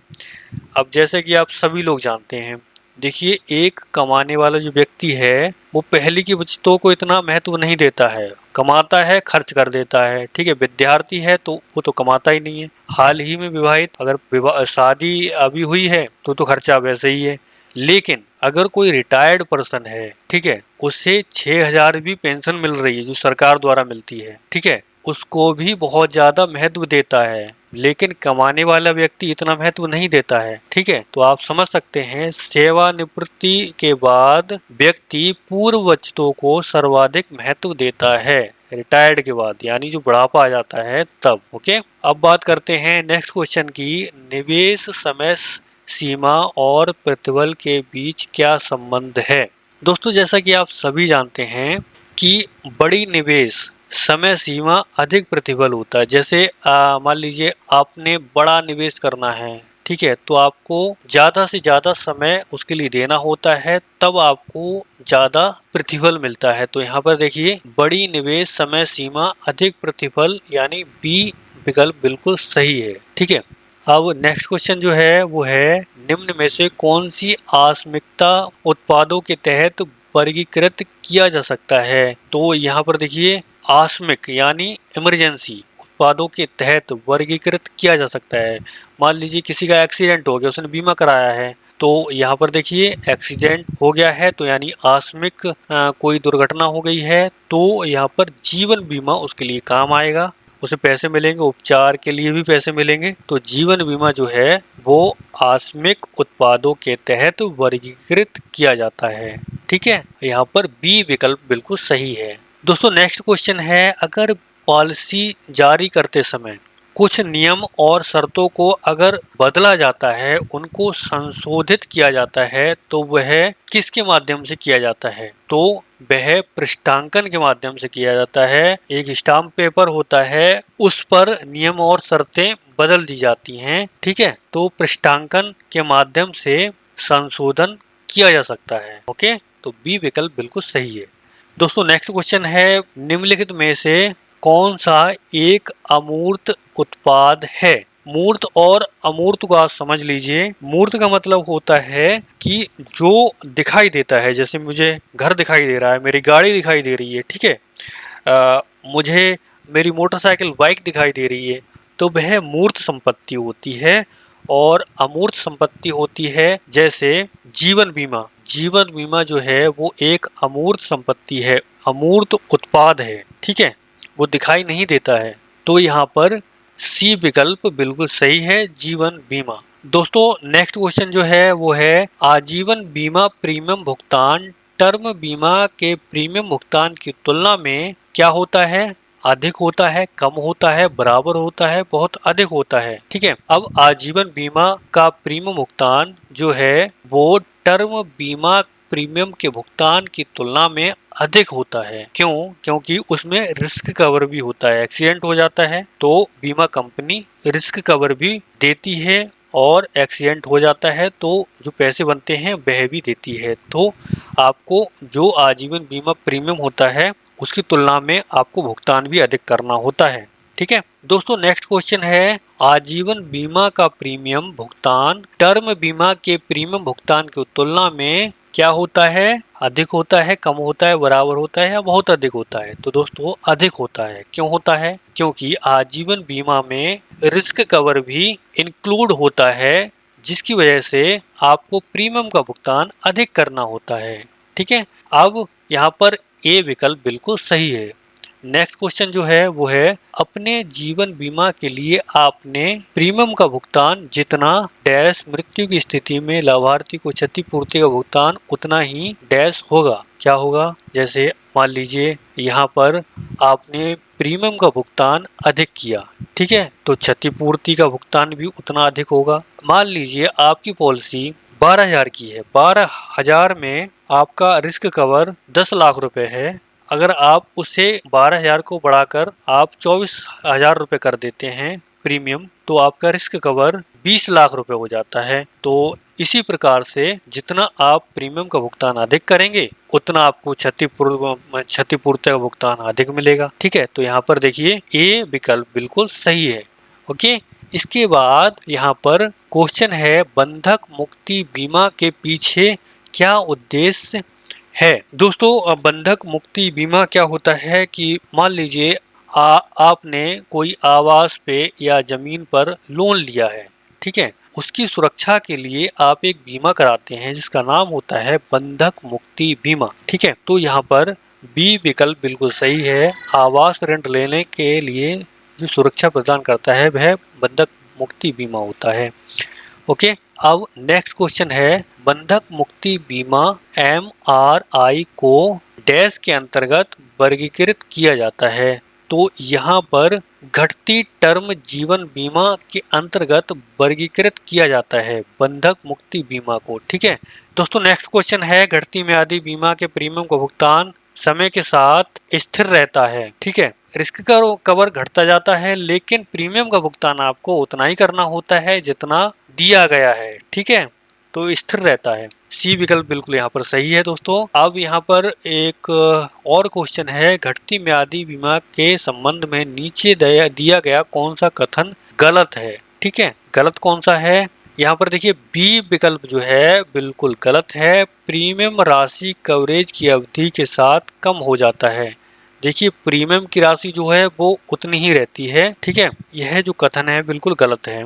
अब जैसे कि आप सभी लोग जानते हैं, देखिए एक कमाने वाला जो व्यक्ति है वो पहले की बचतों को इतना महत्व नहीं देता है, कमाता है खर्च कर देता है। ठीक है, विद्यार्थी है तो वो तो कमाता ही नहीं है। हाल ही में विवाहित, अगर शादी अभी हुई है तो खर्चा वैसे ही है। लेकिन अगर कोई रिटायर्ड पर्सन है, ठीक है, उसे 6,000 भी पेंशन मिल रही है जो सरकार द्वारा मिलती है, ठीक है, उसको भी बहुत ज्यादा महत्व देता है। लेकिन कमाने वाला व्यक्ति इतना महत्व नहीं देता है। ठीक है, तो आप समझ सकते हैं सेवानिवृत्ति के बाद व्यक्ति पूर्व बचतों को सर्वाधिक महत्व देता है, रिटायर्ड के बाद, यानी जो बुढ़ापा आ जाता है तब। ओके, अब बात करते हैं नेक्स्ट क्वेश्चन की, निवेश समय सीमा और प्रतिफल के बीच क्या संबंध है। दोस्तों जैसा कि आप सभी जानते हैं कि बड़ी निवेश समय सीमा अधिक प्रतिफल होता है। जैसे मान लीजिए आपने बड़ा निवेश करना है, ठीक है, तो आपको ज्यादा से ज्यादा समय उसके लिए देना होता है, तब आपको ज्यादा प्रतिफल मिलता है। तो यहाँ पर देखिए बड़ी निवेश समय सीमा अधिक प्रतिफल, यानी बी विकल्प बिल्कुल सही है। ठीक है, अब नेक्स्ट क्वेश्चन जो है वो है, निम्न में से कौन सी आकस्मिकता उत्पादों के तहत वर्गीकृत किया जा सकता है। तो यहाँ पर देखिए आकस्मिक यानी इमरजेंसी उत्पादों के तहत वर्गीकृत किया जा सकता है। मान लीजिए किसी का एक्सीडेंट हो गया, उसने बीमा कराया है, तो यहाँ पर देखिए एक्सीडेंट हो गया है तो यानी आकस्मिक कोई दुर्घटना हो गई है, तो यहाँ पर जीवन बीमा उसके लिए काम आएगा, उसे पैसे मिलेंगे, उपचार के लिए भी पैसे मिलेंगे। तो जीवन बीमा जो है वो आकस्मिक उत्पादों के तहत वर्गीकृत किया जाता है। ठीक है, यहाँ पर बी विकल्प बिल्कुल सही है। दोस्तों नेक्स्ट क्वेश्चन है, अगर पॉलिसी जारी करते समय कुछ नियम और शर्तों को अगर बदला जाता है, उनको संशोधित किया जाता है, तो वह किसके माध्यम से किया जाता है। तो वह पृष्ठांकन के माध्यम से किया जाता है। एक स्टाम्प पेपर होता है, उस पर नियम और शर्तें बदल दी जाती हैं। ठीक है, तो पृष्ठांकन के माध्यम से संशोधन किया जा सकता है। ओके, तो बी विकल्प बिल्कुल सही है। दोस्तों नेक्स्ट क्वेश्चन है, निम्नलिखित में से कौन सा एक अमूर्त उत्पाद है। मूर्त और अमूर्त को आप समझ लीजिए। मूर्त का मतलब होता है कि जो दिखाई देता है, जैसे मुझे घर दिखाई दे रहा है, मेरी गाड़ी दिखाई दे रही है, ठीक है, मुझे मेरी मोटरसाइकिल बाइक दिखाई दे रही है, तो वह मूर्त संपत्ति होती है। और अमूर्त संपत्ति होती है जैसे जीवन बीमा। जीवन बीमा जो है वो एक अमूर्त संपत्ति है, अमूर्त उत्पाद है, ठीक है, वो दिखाई नहीं देता है। तो यहाँ पर सी विकल्प बिल्कुल सही है, जीवन बीमा। दोस्तों नेक्स्ट क्वेश्चन जो है वो है आजीवन बीमा प्रीमियम भुगतान टर्म बीमा के प्रीमियम भुगतान की तुलना में क्या होता है? अधिक होता है, कम होता है, बराबर होता है, बहुत अधिक होता है, ठीक है। अब आजीवन बीमा का प्रीमियम भुगतान जो है वो टर्म बीमा प्रीमियम के भुगतान की तुलना में अधिक होता है। क्यों? क्योंकि उसमें रिस्क कवर भी होता है। एक्सीडेंट हो जाता है तो बीमा कंपनी रिस्क कवर भी देती है, और एक्सीडेंट हो जाता है तो जो पैसे बनते हैं वह भी देती है। तो आपको जो आजीवन बीमा प्रीमियम होता है उसकी तुलना में आपको भुगतान भी अधिक करना होता है, ठीक है। दोस्तों नेक्स्ट क्वेश्चन है आजीवन बीमा का प्रीमियम भुगतान टर्म बीमा के प्रीमियम भुगतान की तुलना में क्या होता है? अधिक होता है, कम होता है, बराबर होता है, या बहुत अधिक होता है? तो दोस्तों अधिक होता है। क्यों होता है? क्योंकि आजीवन बीमा में रिस्क कवर भी इंक्लूड होता है, जिसकी वजह से आपको प्रीमियम का भुगतान अधिक करना होता है, ठीक है। अब यहाँ पर ए विकल्प बिल्कुल सही है। नेक्स्ट क्वेश्चन जो है वो है अपने जीवन बीमा के लिए आपने प्रीमियम का भुगतान जितना डैश मृत्यु की स्थिति में लाभार्थी को क्षतिपूर्ति का भुगतान उतना ही डैश होगा। क्या होगा? जैसे मान लीजिए यहाँ पर आपने प्रीमियम का भुगतान अधिक किया, ठीक है, तो क्षतिपूर्ति का भुगतान भी उतना अधिक होगा। मान लीजिए आपकी पॉलिसी 12,000 की है, 12,000 में आपका रिस्क कवर 10 लाख रुपए है। अगर आप उसे 12,000 को बढ़ाकर आप 24,000 रुपए कर देते हैं प्रीमियम, तो आपका रिस्क कवर 20 लाख रुपए हो जाता है। तो इसी प्रकार से जितना आप प्रीमियम का भुगतान अधिक करेंगे उतना आपको क्षतिपूर्ति का भुगतान अधिक मिलेगा, ठीक है। तो यहाँ पर देखिए ए विकल्प बिल्कुल सही है। ओके, इसके बाद यहाँ पर क्वेश्चन है बंधक मुक्ति बीमा के पीछे क्या उद्देश्य है? दोस्तों बंधक मुक्ति बीमा क्या होता है कि मान लीजिए आपने कोई आवास पे या जमीन पर लोन लिया है, ठीक है, उसकी सुरक्षा के लिए आप एक बीमा कराते हैं जिसका नाम होता है बंधक मुक्ति बीमा, ठीक है। तो यहाँ पर बी विकल्प बिल्कुल सही है। आवास ऋण लेने के लिए जो सुरक्षा प्रदान करता है वह बंधक मुक्ति बीमा होता है। ओके, अब नेक्स्ट क्वेश्चन है बंधक मुक्ति बीमा MRI को डैश के अंतर्गत वर्गीकृत किया जाता है। तो यहाँ पर घटती टर्म जीवन बीमा के अंतर्गत वर्गीकृत किया जाता है बंधक मुक्ति बीमा को, ठीक है। दोस्तों नेक्स्ट क्वेश्चन है घटती म्यादी बीमा के प्रीमियम का भुगतान समय के साथ स्थिर रहता है, ठीक है। रिस्क कवर घटता जाता है लेकिन प्रीमियम का भुगतान आपको उतना ही करना होता है जितना दिया गया है, ठीक है, तो स्थिर रहता है। सी विकल्प बिल्कुल यहाँ पर सही है। दोस्तों अब यहाँ पर एक और क्वेश्चन है घटती म्यादी बीमा के संबंध में नीचे दिया गया कौन सा कथन गलत है, ठीक है। गलत कौन सा है? यहाँ पर देखिए बी विकल्प जो है बिल्कुल गलत है। प्रीमियम राशि कवरेज की अवधि के साथ कम हो जाता है। देखिए प्रीमियम की राशि जो है वो उतनी ही रहती है, ठीक है। यह जो कथन है बिल्कुल गलत है।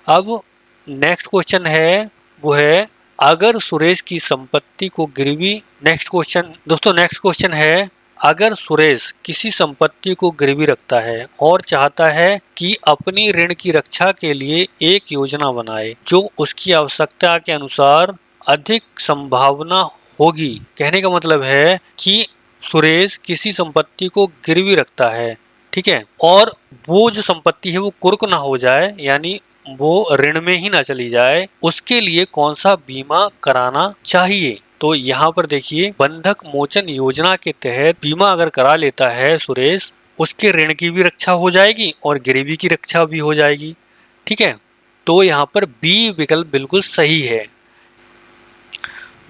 अब नेक्स्ट क्वेश्चन है वो है अगर सुरेश की संपत्ति को गिरवी नेक्स्ट क्वेश्चन है अगर सुरेश किसी संपत्ति को गिरवी रखता है और चाहता है कि अपनी ऋण की रक्षा के लिए एक योजना बनाए जो उसकी आवश्यकता के अनुसार अधिक संभावना होगी। कहने का मतलब है कि सुरेश किसी संपत्ति को गिरवी रखता है, ठीक है, और वो जो संपत्ति है वो कुर्क ना हो जाए, यानी वो ऋण में ही ना चली जाए, उसके लिए कौन सा बीमा कराना चाहिए? तो यहाँ पर देखिए बंधक मोचन योजना के तहत बीमा अगर करा लेता है सुरेश, उसके ऋण की भी रक्षा हो जाएगी और गिरवी की रक्षा भी हो जाएगी, ठीक है। तो यहाँ पर बी विकल्प बिल्कुल सही है।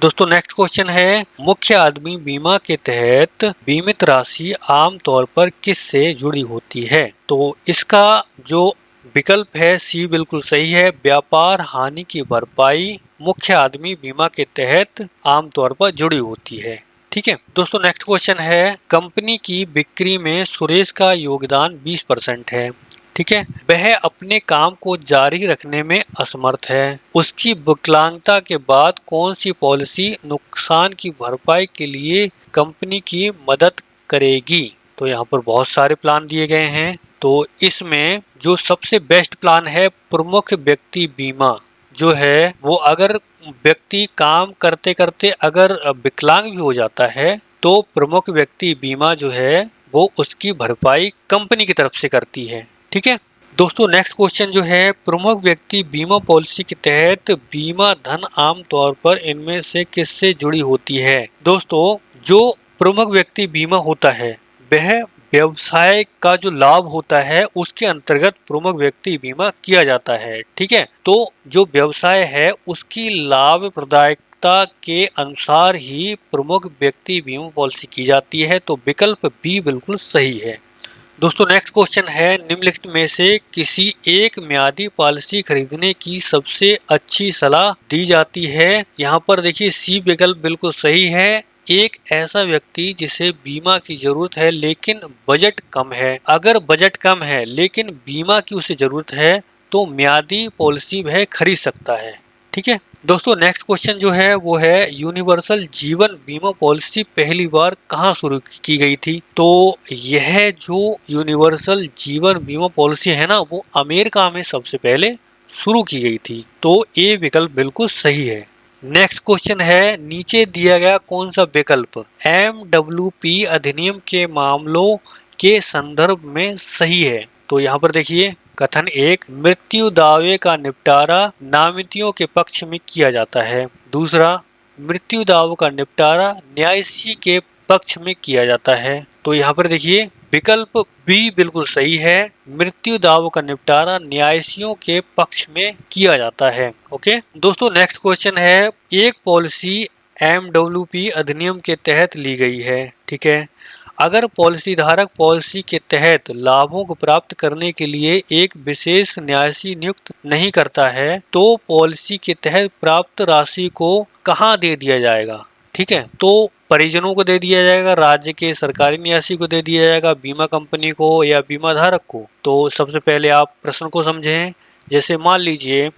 दोस्तों नेक्स्ट क्वेश्चन है मुख्य आदमी बीमा के तहत बीमित राशि आमतौर पर किससे जुड़ी होती है? तो इसका जो विकल्प है सी बिल्कुल सही है, व्यापार हानि की भरपाई मुख्य आदमी बीमा के तहत आमतौर पर जुड़ी होती है। ठीक है दोस्तों, नेक्स्ट क्वेश्चन है, कंपनी की बिक्री में सुरेश का योगदान 20% है। ठीक है, वह अपने काम को जारी रखने में असमर्थ है। उसकी विकलांगता के बाद कौन सी पॉलिसी नुकसान की भरपाई के लिए कंपनी की मदद करेगी? तो यहाँ पर बहुत सारे प्लान दिए गए हैं, तो इसमें जो सबसे बेस्ट प्लान है प्रमुख व्यक्ति बीमा, जो है वो अगर व्यक्ति काम करते करते अगर विकलांग भी हो जाता है तो प्रमुख व्यक्ति बीमा जो है वो उसकी भरपाई कंपनी की तरफ से करती है। ठीक है दोस्तों, नेक्स्ट क्वेश्चन जो है, प्रमुख व्यक्ति बीमा पॉलिसी के तहत बीमा धन आमतौर पर इनमें से किससे जुड़ी होती है? दोस्तों, जो प्रमुख व्यक्ति बीमा होता है वह व्यवसाय का जो लाभ होता है उसके अंतर्गत प्रमुख व्यक्ति बीमा किया जाता है। ठीक है, तो जो व्यवसाय है उसकी लाभप्रदायकता के अनुसार ही प्रमुख व्यक्ति बीमा पॉलिसी की जाती है, तो विकल्प बी बिल्कुल सही है। दोस्तों, नेक्स्ट क्वेश्चन है, निम्नलिखित में से किसी एक म्यादी पॉलिसी खरीदने की सबसे अच्छी सलाह दी जाती है? यहाँ पर देखिए सी विकल्प बिल्कुल सही है। एक ऐसा व्यक्ति जिसे बीमा की जरूरत है लेकिन बजट कम है, अगर बजट कम है लेकिन बीमा की उसे जरूरत है तो म्यादी पॉलिसी वह खरीद सकता है। ठीक है दोस्तों, नेक्स्ट क्वेश्चन जो है वो है, यूनिवर्सल जीवन बीमा पॉलिसी पहली बार कहाँ शुरू की गई थी? तो यह जो यूनिवर्सल जीवन बीमा पॉलिसी है ना वो अमेरिका में सबसे पहले शुरू की गई थी, तो ए विकल्प बिल्कुल सही है। नेक्स्ट क्वेश्चन है, नीचे दिया गया कौन सा विकल्प MWP अधिनियम के मामलों के संदर्भ में सही है? तो यहाँ पर देखिए, कथन एक, मृत्यु दावे का निपटारा नामितियों के पक्ष में किया जाता है। दूसरा, मृत्यु दावों का निपटारा न्यायसी के पक्ष में किया जाता है। तो यहाँ पर देखिए विकल्प बी बिल्कुल सही है, मृत्यु दावों का निपटारा न्यायसियों के पक्ष में किया जाता है। ओके दोस्तों, नेक्स्ट क्वेश्चन है, एक पॉलिसी MWP अधिनियम के तहत ली गई है। ठीक है, अगर पॉलिसी धारक पॉलिसी के तहत लाभों को प्राप्त करने के लिए एक विशेष न्यासी नियुक्त नहीं करता है तो पॉलिसी के तहत प्राप्त राशि को कहाँ दे दिया जाएगा? ठीक है, तो परिजनों को दे दिया जाएगा, राज्य के सरकारी न्यासी को दे दिया जाएगा, बीमा कंपनी को, या बीमा धारक को? तो सबसे पहले आप प्रश्न को समझें। जैसे मान लीजिए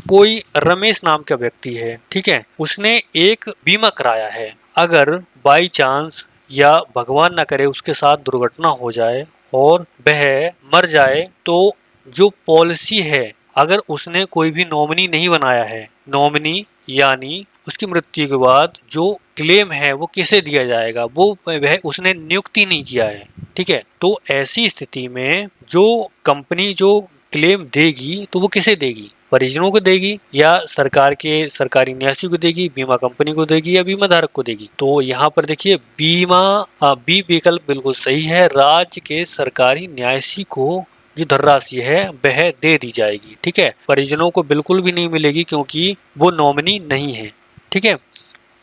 कोई रमेश नाम का व्यक्ति है, ठीक है, उसने एक बीमा कराया है, अगर बाई चांस या भगवान ना करे उसके साथ दुर्घटना हो जाए और वह मर जाए तो जो पॉलिसी है अगर उसने कोई भी नॉमिनी नहीं बनाया है, नॉमिनी यानी उसकी मृत्यु के बाद जो क्लेम है वो किसे दिया जाएगा, वो वह उसने नियुक्ति नहीं किया है। ठीक है, तो ऐसी स्थिति में जो कंपनी जो क्लेम देगी तो वो किसे देगी? परिजनों को देगी, या सरकार के सरकारी न्यासी को देगी, बीमा कंपनी को देगी, या बीमा धारक को देगी? तो यहाँ पर देखिए बी विकल्प बिल्कुल सही है, राज्य के सरकारी न्यासी को जो धनराशि है वह दे दी जाएगी। ठीक है, परिजनों को बिल्कुल भी नहीं मिलेगी क्योंकि वो नॉमिनी नहीं है। ठीक है,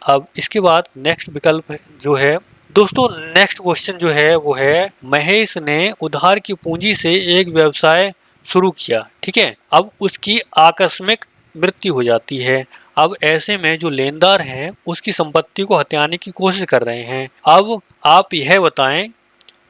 अब इसके बाद नेक्स्ट विकल्प जो है दोस्तों, नेक्स्ट क्वेश्चन जो है वो है, महेश ने उधार की पूंजी से एक व्यवसाय शुरू किया। ठीक है, अब उसकी आकस्मिक मृत्यु हो जाती है। अब ऐसे में जो लेनदार हैं उसकी संपत्ति को हथियाने की कोशिश कर रहे हैं। अब आप यह बताएं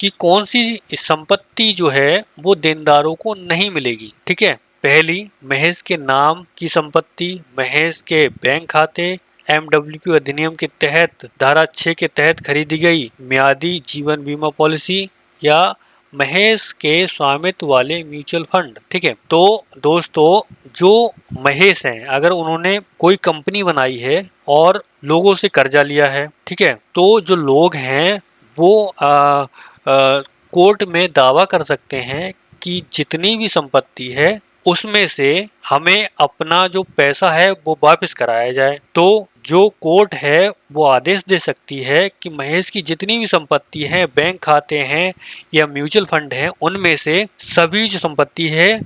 कि कौन सी संपत्ति जो है वो देनदारों को नहीं मिलेगी? ठीक है, पहली, महेश के नाम की संपत्ति, महेश के बैंक खाते, MWP अधिनियम के तहत धारा 6 के तहत खरीदी गई म्यादी जीवन बीमा पॉलिसी, या महेश के स्वामित्व वाले म्यूचुअल फंड। ठीक है, तो दोस्तों जो महेश हैं अगर उन्होंने कोई कंपनी बनाई है और लोगों से कर्जा लिया है, ठीक है, तो जो लोग हैं वो कोर्ट में दावा कर सकते हैं कि जितनी भी संपत्ति है उसमें से हमें अपना जो पैसा है वो वापस कराया जाए। तो जो कोर्ट है वो आदेश दे सकती है कि महेश की जितनी भी संपत्ति है, बैंक खाते हैं या म्यूचुअल फंड है, उनमें से सभी जो संपत्ति है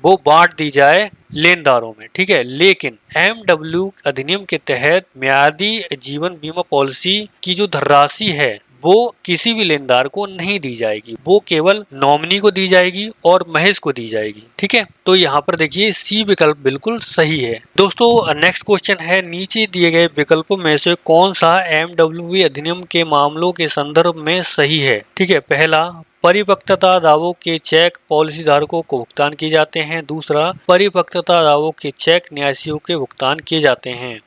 वो बांट दी जाए लेनदारों में। ठीक है, लेकिन MW अधिनियम के तहत म्यादी जीवन बीमा पॉलिसी की जो धनराशि है वो किसी भी लेनदार को नहीं दी जाएगी, वो केवल नॉमिनी को दी जाएगी और महेश को दी जाएगी। ठीक है, तो यहाँ पर देखिए सी विकल्प बिल्कुल सही है। दोस्तों नेक्स्ट क्वेश्चन है, नीचे दिए गए विकल्पों में से कौन सा एमडब्ल्यूबी अधिनियम के मामलों के संदर्भ में सही है। ठीक है, पहला, परिपक्वता दावों के चेक पॉलिसी धारकों को भुगतान किए जाते हैं। दूसरा, परिपक्वता दावों के चेक न्यासियों के भुगतान किए जाते हैं।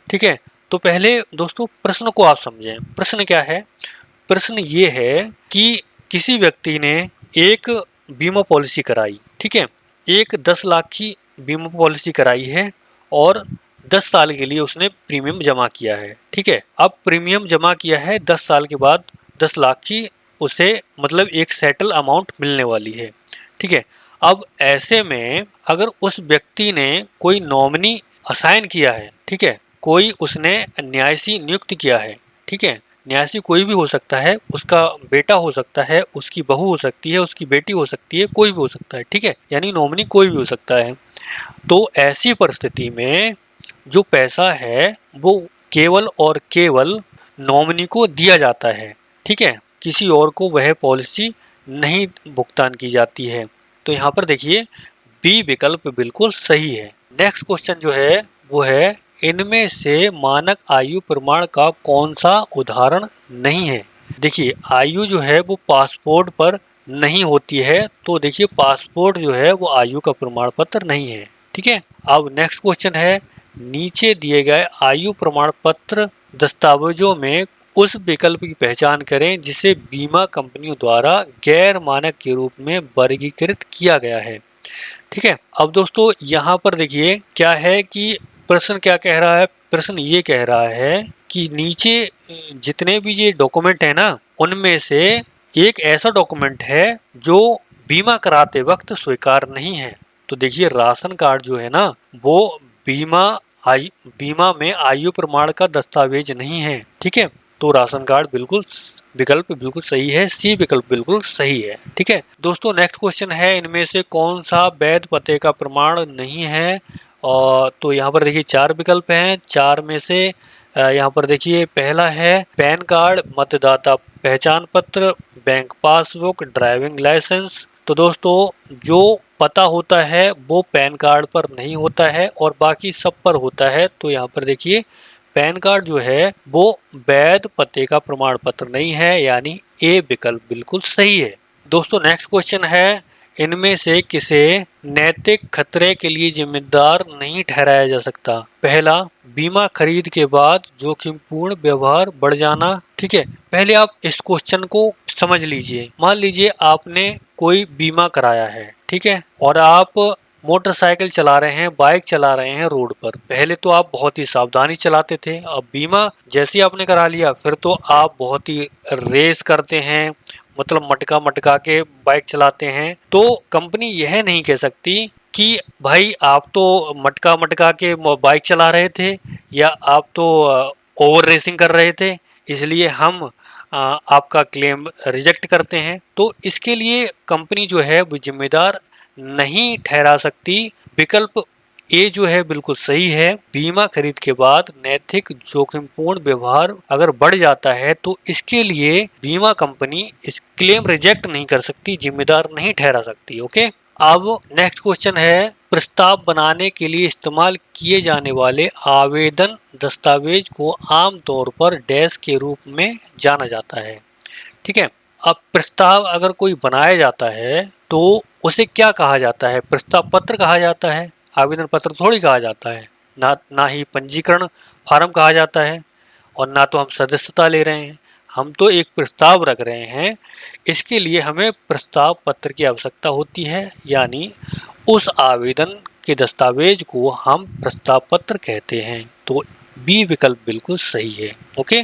ठीक है, तो पहले दोस्तों प्रश्न को आप समझें। प्रश्न क्या है? प्रश्न ये है कि किसी व्यक्ति ने एक बीमा पॉलिसी कराई। ठीक है, एक 10 लाख की बीमा पॉलिसी कराई है और 10 साल के लिए उसने प्रीमियम जमा किया है। ठीक है, अब प्रीमियम जमा किया है, 10 साल के बाद 10 लाख की उसे मतलब एक सेटल अमाउंट मिलने वाली है। ठीक है, अब ऐसे में अगर उस व्यक्ति ने कोई नॉमिनी असाइन किया है, ठीक है, कोई उसने न्यासी नियुक्त किया है। ठीक है, न्यासी कोई भी हो सकता है, उसका बेटा हो सकता है, उसकी बहू हो सकती है, उसकी बेटी हो सकती है, कोई भी हो सकता है। ठीक है, यानी नॉमिनी कोई भी हो सकता है। तो ऐसी परिस्थिति में जो पैसा है वो केवल और केवल नॉमिनी को दिया जाता है। ठीक है, किसी और को वह पॉलिसी नहीं भुगतान की जाती है। तो यहाँ पर देखिए बी विकल्प बिल्कुल सही है। नेक्स्ट क्वेश्चन जो है वो है, इनमें से मानक आयु प्रमाण का कौन सा उदाहरण नहीं है। देखिए आयु जो है वो पासपोर्ट पर नहीं होती है, तो देखिए पासपोर्ट जो है वो आयु का प्रमाण पत्र नहीं है। ठीक है, अब नेक्स्ट क्वेश्चन है, नीचे दिए गए आयु प्रमाण पत्र दस्तावेजों में उस विकल्प की पहचान करें जिसे बीमा कंपनियों द्वारा गैर मानक के रूप में वर्गीकृत किया गया है। ठीक है, अब दोस्तों यहाँ पर देखिए क्या है कि प्रश्न क्या कह रहा है। प्रश्न ये कह रहा है कि नीचे जितने भी ये डॉक्यूमेंट है ना, उनमें से एक ऐसा डॉक्यूमेंट है जो बीमा कराते वक्त स्वीकार नहीं है। तो देखिए राशन कार्ड जो है ना वो बीमा में आयु प्रमाण का दस्तावेज नहीं है। ठीक है, तो राशन कार्ड बिल्कुल विकल्प बिल्कुल सही है, सी विकल्प बिल्कुल सही है। ठीक है दोस्तों, नेक्स्ट क्वेश्चन है, इनमें से कौन सा वैध पते का प्रमाण नहीं है। और तो यहाँ पर देखिए 4 विकल्प हैं। 4 में से यहाँ पर देखिए पहला है पैन कार्ड, मतदाता पहचान पत्र, बैंक पासबुक, ड्राइविंग लाइसेंस। तो दोस्तों जो पता होता है वो पैन कार्ड पर नहीं होता है और बाकी सब पर होता है। तो यहाँ पर देखिए पैन कार्ड जो है वो वैध पते का प्रमाण पत्र नहीं है, यानी ए विकल्प बिल्कुल सही है। दोस्तों नेक्स्ट क्वेश्चन है, इनमें से किसे नैतिक खतरे के लिए जिम्मेदार नहीं ठहराया जा सकता। पहला, बीमा खरीद के बाद जोखिमपूर्ण व्यवहार बढ़ जाना। ठीक है, पहले आप इस क्वेश्चन को समझ लीजिए। मान लीजिए आपने कोई बीमा कराया है, ठीक है, और आप मोटरसाइकिल चला रहे हैं, बाइक चला रहे हैं रोड पर। पहले तो आप बहुत ही सावधानी चलाते थे, अब बीमा जैसे ही आपने करा लिया फिर तो आप बहुत ही रेस करते हैं, मतलब मटका मटका के बाइक चलाते हैं। तो कंपनी यह नहीं कह सकती कि भाई आप तो मटका मटका के बाइक चला रहे थे या आप तो ओवर रेसिंग कर रहे थे, इसलिए हम आपका क्लेम रिजेक्ट करते हैं। तो इसके लिए कंपनी जो है वो जिम्मेदार नहीं ठहरा सकती। विकल्प ए जो है बिल्कुल सही है। बीमा खरीद के बाद नैतिक जोखिमपूर्ण व्यवहार अगर बढ़ जाता है तो इसके लिए बीमा कंपनी इस क्लेम रिजेक्ट नहीं कर सकती, जिम्मेदार नहीं ठहरा सकती। ओके, अब नेक्स्ट क्वेश्चन है, प्रस्ताव बनाने के लिए इस्तेमाल किए जाने वाले आवेदन दस्तावेज को आमतौर पर डैश के रूप में जाना जाता है। ठीक है, अब प्रस्ताव अगर कोई बनाया जाता है तो उसे क्या कहा जाता है? प्रस्ताव पत्र कहा जाता है, आवेदन पत्र थोड़ी कहा जाता है। ना ही पंजीकरण फार्म कहा जाता है और ना तो हम सदस्यता ले रहे हैं, हम तो एक प्रस्ताव रख रहे हैं। इसके लिए हमें प्रस्ताव पत्र की आवश्यकता होती है, यानी उस आवेदन के दस्तावेज को हम प्रस्ताव पत्र कहते हैं। तो बी विकल्प बिल्कुल सही है। ओके,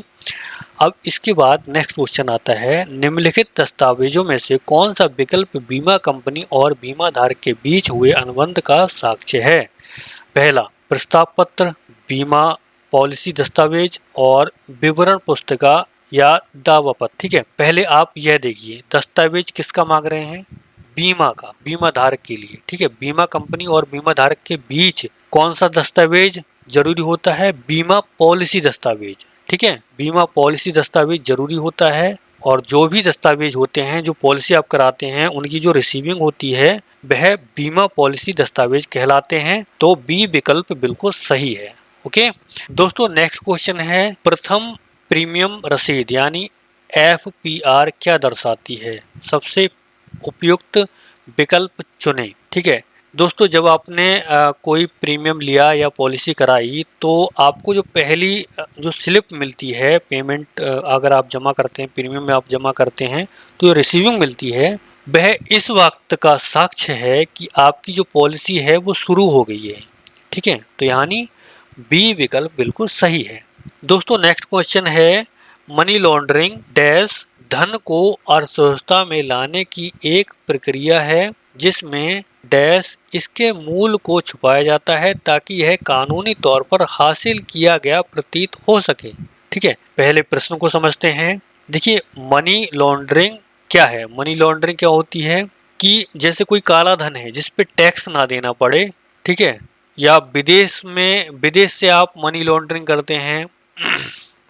अब इसके बाद नेक्स्ट क्वेश्चन आता है, निम्नलिखित दस्तावेजों में से कौन सा विकल्प बीमा कंपनी और बीमा धारक के बीच हुए अनुबंध का साक्ष्य है? पहला, प्रस्ताव पत्र, बीमा पॉलिसी दस्तावेज और विवरण पुस्तिका या दावा पत्र। ठीक है, पहले आप यह देखिए दस्तावेज किसका मांग रहे हैं? बीमा का, बीमा धारक के लिए। ठीक है, बीमा कंपनी और बीमा धारक के बीच कौन सा दस्तावेज जरूरी होता है? बीमा पॉलिसी दस्तावेज। ठीक है, बीमा पॉलिसी दस्तावेज जरूरी होता है और जो भी दस्तावेज होते हैं, जो पॉलिसी आप कराते हैं, उनकी जो रिसीविंग होती है वह बीमा पॉलिसी दस्तावेज कहलाते हैं। तो बी विकल्प बिल्कुल सही है। ओके दोस्तों, नेक्स्ट क्वेश्चन है प्रथम प्रीमियम रसीद यानी FPR क्या दर्शाती है? सबसे उपयुक्त विकल्प चुनें। ठीक है दोस्तों, जब आपने कोई प्रीमियम लिया या पॉलिसी कराई तो आपको जो पहली जो स्लिप मिलती है पेमेंट, अगर आप जमा करते हैं, प्रीमियम में आप जमा करते हैं तो जो रिसीविंग मिलती है वह इस वक्त का साक्ष्य है कि आपकी जो पॉलिसी है वो शुरू हो गई है। ठीक है, तो यानी बी विकल्प बिल्कुल सही है। दोस्तों नेक्स्ट क्वेश्चन है मनी लॉन्ड्रिंग डैश धन को अर्थव्यवस्था में लाने की एक प्रक्रिया है जिसमें डैश इसके मूल को छुपाया जाता है ताकि यह कानूनी तौर पर हासिल किया गया प्रतीत हो सके। ठीक है, पहले प्रश्न को समझते हैं। देखिए, मनी लॉन्ड्रिंग क्या है? मनी लॉन्ड्रिंग क्या होती है कि जैसे कोई काला धन है जिस पे टैक्स ना देना पड़े, ठीक है, या विदेश से आप मनी लॉन्ड्रिंग करते हैं,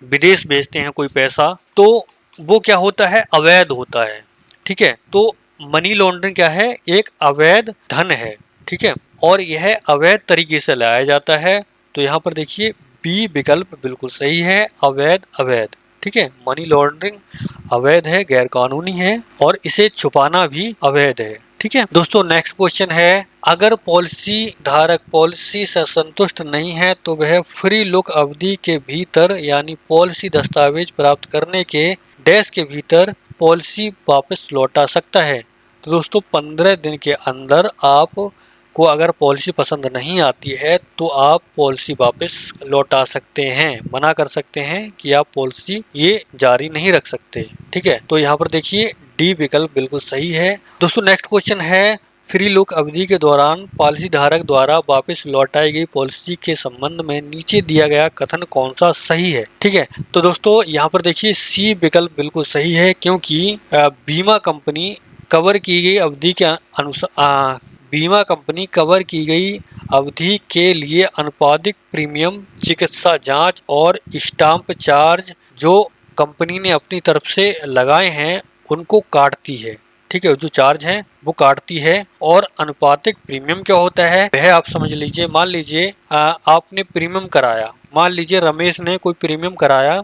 विदेश भेजते हैं कोई पैसा, तो वो क्या होता है? अवैध होता है। ठीक है, तो मनी लॉन्ड्रिंग क्या है? एक अवैध धन है। ठीक है, और यह अवैध तरीके से लाया जाता है। तो यहाँ पर देखिए बी विकल्प बिल्कुल सही है, अवैध अवैध। ठीक है, मनी लॉन्ड्रिंग अवैध है, गैर कानूनी है और इसे छुपाना भी अवैध है। ठीक है दोस्तों, नेक्स्ट क्वेश्चन है अगर पॉलिसी धारक पॉलिसी से संतुष्ट नहीं है तो वह फ्री लुक अवधि के भीतर यानी पॉलिसी दस्तावेज प्राप्त करने के डैश के भीतर पॉलिसी वापस लौटा सकता है। तो दोस्तों 15 दिन के अंदर आप को अगर पॉलिसी पसंद नहीं आती है तो आप पॉलिसी वापस लौटा सकते हैं, मना कर सकते हैं कि आप पॉलिसी ये जारी नहीं रख सकते। ठीक है, तो यहाँ पर देखिए डी विकल्प बिल्कुल सही है। दोस्तों नेक्स्ट क्वेश्चन है फ्री लुक अवधि के दौरान पॉलिसी धारक द्वारा वापस लौटाई गई पॉलिसी के संबंध में नीचे दिया गया कथन कौन सा सही है? ठीक है, तो दोस्तों यहाँ पर देखिए सी विकल्प बिल्कुल सही है क्योंकि बीमा कंपनी कवर की गई अवधि के अनुसार बीमा कंपनी कवर की गई अवधि के लिए अनुपातिक प्रीमियम, चिकित्सा जांच और स्टाम्प चार्ज जो कंपनी ने अपनी तरफ से लगाए हैं उनको काटती है। ठीक है, जो चार्ज हैं वो काटती है। और अनुपातिक प्रीमियम क्या होता है वह आप समझ लीजिए। मान लीजिए आपने प्रीमियम कराया, मान लीजिए रमेश ने कोई प्रीमियम कराया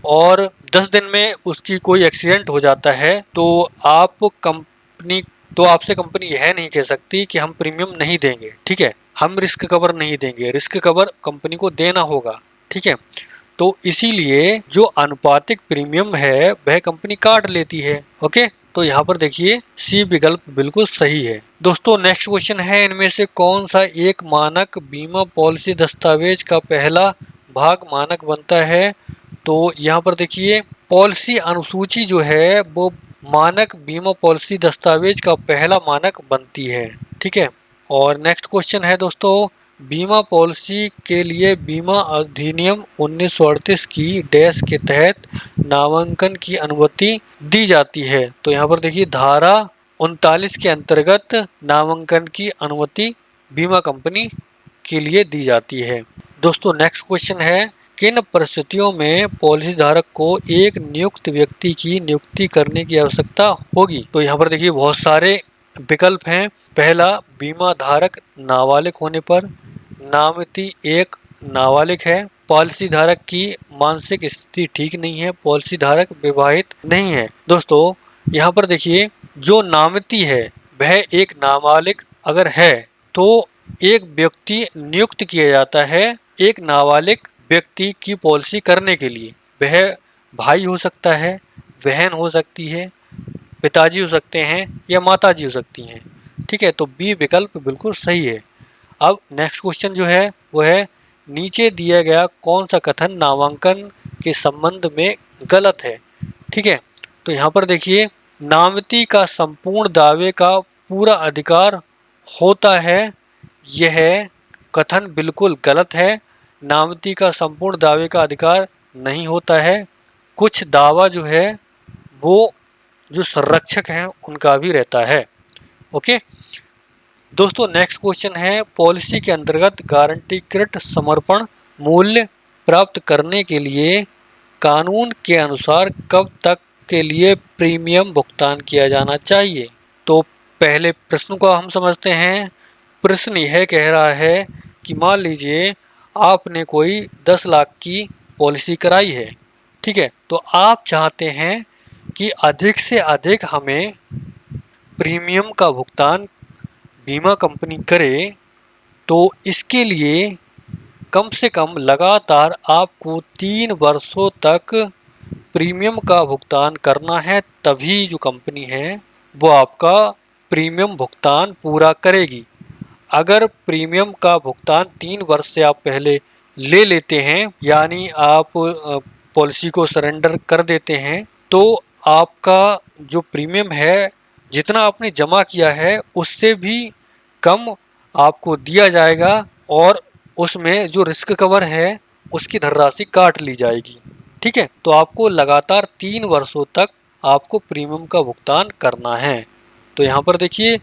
और 10 दिन में उसकी कोई एक्सीडेंट हो जाता है तो आपसे कंपनी यह नहीं कह सकती कि हम प्रीमियम नहीं देंगे। ठीक है, हम रिस्क कवर नहीं देंगे, रिस्क कवर कंपनी को देना होगा। ठीक है, तो इसीलिए जो अनुपातिक प्रीमियम है वह कंपनी काट लेती है। ओके, तो यहाँ पर देखिए सी विकल्प बिल्कुल सही है। दोस्तों नेक्स्ट क्वेश्चन है इनमें से कौन सा एक मानक बीमा पॉलिसी दस्तावेज का पहला भाग मानक बनता है? तो यहाँ पर देखिए पॉलिसी अनुसूची जो है वो मानक बीमा पॉलिसी दस्तावेज का पहला मानक बनती है। ठीक है, और नेक्स्ट क्वेश्चन है दोस्तों बीमा पॉलिसी के लिए बीमा अधिनियम 1938 की डैश के तहत नामांकन की अनुमति दी जाती है। तो यहाँ पर देखिए धारा 39 के अंतर्गत नामांकन की अनुमति बीमा कंपनी के लिए दी जाती है। दोस्तों नेक्स्ट क्वेश्चन है किन परिस्थितियों में पॉलिसी धारक को एक नियुक्त व्यक्ति की नियुक्ति करने की आवश्यकता होगी? तो यहाँ पर देखिए बहुत सारे विकल्प हैं। पहला, बीमा धारक नाबालिग होने पर, नामिती एक नाबालिग है, पॉलिसी धारक की मानसिक स्थिति ठीक नहीं है, पॉलिसी धारक विवाहित नहीं है। दोस्तों यहाँ पर देखिए जो नामिती है वह एक नाबालिग अगर है तो एक व्यक्ति नियुक्त किया जाता है एक नाबालिग व्यक्ति की पॉलिसी करने के लिए। वह भाई हो सकता है, बहन हो सकती है, पिताजी हो सकते हैं या माताजी हो सकती हैं। ठीक है, तो बी विकल्प बिल्कुल सही है। अब नेक्स्ट क्वेश्चन जो है वो है नीचे दिया गया कौन सा कथन नामांकन के संबंध में गलत है? ठीक है, तो यहाँ पर देखिए नामिती का संपूर्ण दावे का पूरा अधिकार होता है, यह कथन बिल्कुल गलत है। नामिती का संपूर्ण दावे का अधिकार नहीं होता है, कुछ दावा जो है वो जो संरक्षक हैं उनका भी रहता है। ओके दोस्तों नेक्स्ट क्वेश्चन है पॉलिसी के अंतर्गत गारंटीकृत समर्पण मूल्य प्राप्त करने के लिए कानून के अनुसार कब तक के लिए प्रीमियम भुगतान किया जाना चाहिए। तो पहले प्रश्न को हम समझते हैं। प्रश्न यह कह रहा है कि मान लीजिए आपने कोई 10 लाख की पॉलिसी कराई है, ठीक है, तो आप चाहते हैं कि अधिक से अधिक हमें प्रीमियम का भुगतान बीमा कंपनी करे। तो इसके लिए कम से कम लगातार आपको 3 वर्षों तक प्रीमियम का भुगतान करना है, तभी जो कंपनी है वो आपका प्रीमियम भुगतान पूरा करेगी। अगर प्रीमियम का भुगतान 3 वर्ष से आप पहले ले लेते हैं, यानी आप पॉलिसी को सरेंडर कर देते हैं, तो आपका जो प्रीमियम है, जितना आपने जमा किया है उससे भी कम आपको दिया जाएगा और उसमें जो रिस्क कवर है उसकी धनराशि काट ली जाएगी। ठीक है, तो आपको लगातार 3 वर्षों तक आपको प्रीमियम का भुगतान करना है। तो यहाँ पर देखिए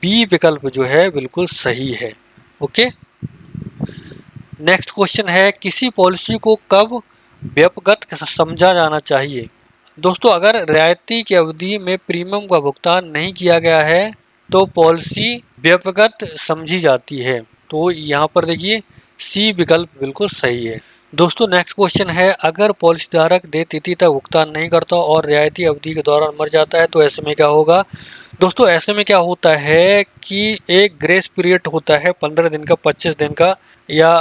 बी विकल्प जो है बिल्कुल सही है। ओके, नेक्स्ट क्वेश्चन है किसी पॉलिसी को कब व्यक्तिगत समझा जाना चाहिए। दोस्तों, अगर रियायती की अवधि में प्रीमियम का भुगतान नहीं किया गया है तो पॉलिसी व्यक्तिगत समझी जाती है। तो यहाँ पर देखिए सी विकल्प बिल्कुल सही है। दोस्तों, नेक्स्ट क्वेश्चन है अगर पॉलिसी धारक देय तिथि तक भुगतान नहीं करता और रियायती अवधि के दौरान मर जाता है तो ऐसे में क्या होगा। दोस्तों, ऐसे में क्या होता है कि एक ग्रेस पीरियड होता है 15 दिन का, 25 दिन का या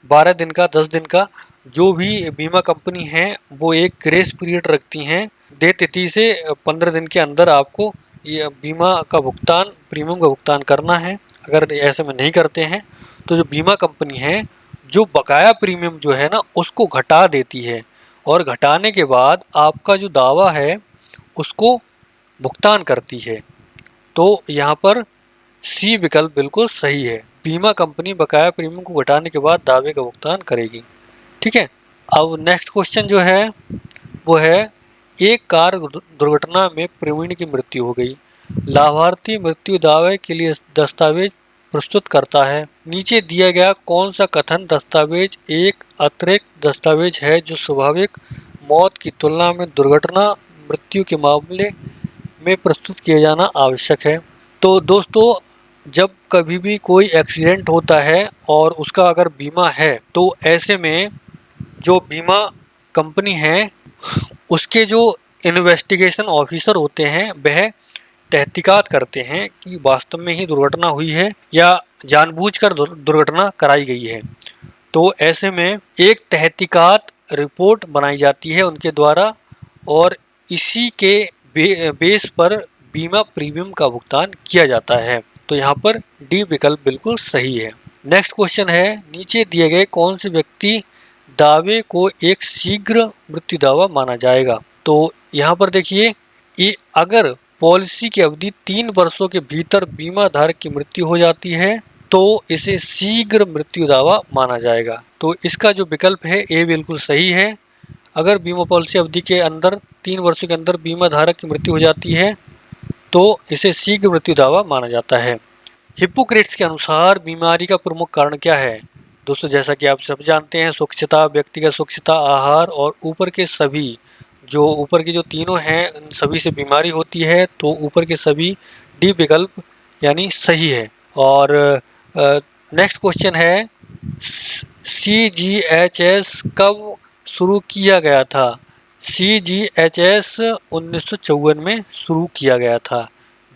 12 दिन का, 10 दिन का। जो भी बीमा कंपनी है वो एक ग्रेस पीरियड रखती हैं, देय तिथि से 15 दिन के अंदर आपको ये बीमा का भुगतान, प्रीमियम का भुगतान करना है। अगर ऐसे में नहीं करते हैं तो जो बीमा कंपनी है जो बकाया प्रीमियम जो है ना उसको घटा देती है और घटाने के बाद आपका जो दावा है उसको भुगतान करती है। तो यहाँ पर सी विकल्प बिल्कुल सही है, बीमा कंपनी बकाया प्रीमियम को घटाने के बाद दावे का भुगतान करेगी। ठीक है, अब नेक्स्ट क्वेश्चन जो है वो है एक कार दुर्घटना में प्रवीण की मृत्यु हो गई, लाभार्थी मृत्यु दावे के लिए दस्तावेज प्रस्तुत करता है। नीचे दिया गया कौन सा कथन दस्तावेज एक अतिरिक्त दस्तावेज है जो स्वाभाविक मौत की तुलना में दुर्घटना मृत्यु के मामले में प्रस्तुत किया जाना आवश्यक है। तो दोस्तों, जब कभी भी कोई एक्सीडेंट होता है और उसका अगर बीमा है तो ऐसे में जो बीमा कंपनी है उसके जो इन्वेस्टिगेशन ऑफिसर होते हैं वह तहकीकात करते हैं कि वास्तव में ही दुर्घटना हुई है या जानबूझकर दुर्घटना कराई गई है। तो ऐसे में एक तहकीकात रिपोर्ट बनाई जाती है उनके द्वारा और इसी के बेस पर बीमा प्रीमियम का भुगतान किया जाता है। तो यहाँ पर डी विकल्प बिल्कुल सही है। नेक्स्ट क्वेश्चन है नीचे दिए गए कौन से व्यक्ति दावे को एक शीघ्र मृत्यु दावा माना जाएगा। तो यहाँ पर देखिए ये अगर पॉलिसी की अवधि 3 वर्षों के भीतर बीमा धारक की मृत्यु हो जाती है तो इसे शीघ्र मृत्यु दावा माना जाएगा। तो इसका जो विकल्प है ये बिल्कुल सही है। अगर बीमा पॉलिसी अवधि के अंदर 3 वर्षों के अंदर बीमा धारक की मृत्यु हो जाती है तो इसे शीघ्र मृत्यु दावा माना जाता है। हिप्पोक्रेट्स के अनुसार बीमारी का प्रमुख कारण क्या है। दोस्तों, जैसा कि आप सब जानते हैं स्वच्छता, व्यक्तिगत स्वच्छता, आहार और ऊपर के सभी ऊपर के जो तीनों हैं उन सभी से बीमारी होती है। तो ऊपर के सभी डी विकल्प यानी सही है। और नेक्स्ट क्वेश्चन है CGHS कब शुरू किया गया था। CGHS 1954 में शुरू किया गया था।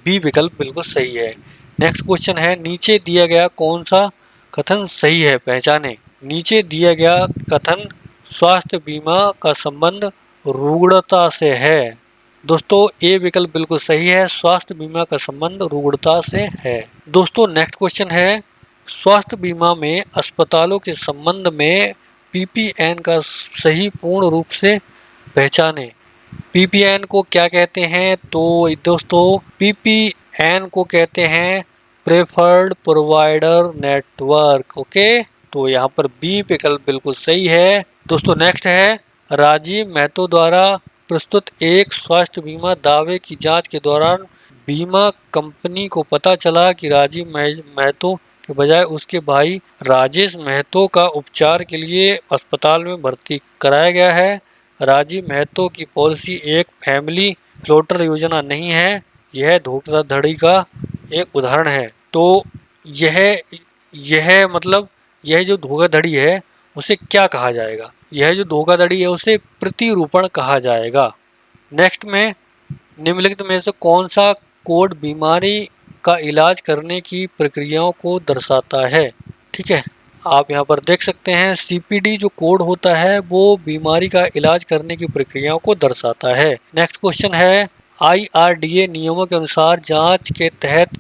बी विकल्प बिल्कुल सही है। नेक्स्ट क्वेश्चन है नीचे दिया गया कौन सा कथन सही है, पहचाने। नीचे दिया गया कथन स्वास्थ्य बीमा का संबंध रुग्णता से है। दोस्तों, ए विकल्प बिल्कुल सही है, स्वास्थ्य बीमा का संबंध रुग्णता से है। दोस्तों, नेक्स्ट क्वेश्चन है स्वास्थ्य बीमा में अस्पतालों के संबंध में PPN का सही पूर्ण रूप से पहचाने। PPN को क्या कहते हैं। तो दोस्तों, PPN को कहते हैं प्रेफर्ड प्रोवाइडर नेटवर्क। ओके, तो यहाँ पर बी विकल्प बिल्कुल सही है। दोस्तों, नेक्स्ट है राजीव महतो द्वारा प्रस्तुत एक स्वास्थ्य बीमा दावे की जांच के दौरान बीमा कंपनी को पता चला कि राजीव महतो के बजाय उसके भाई राजेश महतो का उपचार के लिए अस्पताल में भर्ती कराया गया है। राजीव महतो की पॉलिसी एक फैमिली फ्लोटर योजना नहीं है, यह धोखाधड़ी का एक उदाहरण है। तो यह यह मतलब यह जो धोखाधड़ी है उसे क्या कहा जाएगा? यह जो धोखाधड़ी है उसे प्रतिरूपण कहा जाएगा। नेक्स्ट में निम्नलिखित में से कौन सा कोड बीमारी का इलाज करने की प्रक्रियाओं को दर्शाता है? ठीक है, आप यहाँ पर देख सकते हैं सीपीडी जो कोड होता है वो बीमारी का इलाज करने की प्रक्रियाओं को दर्शाता है। नेक्स्ट क्वेश्चन है आईआरडीए नियमों के अनुसार जांच के तहत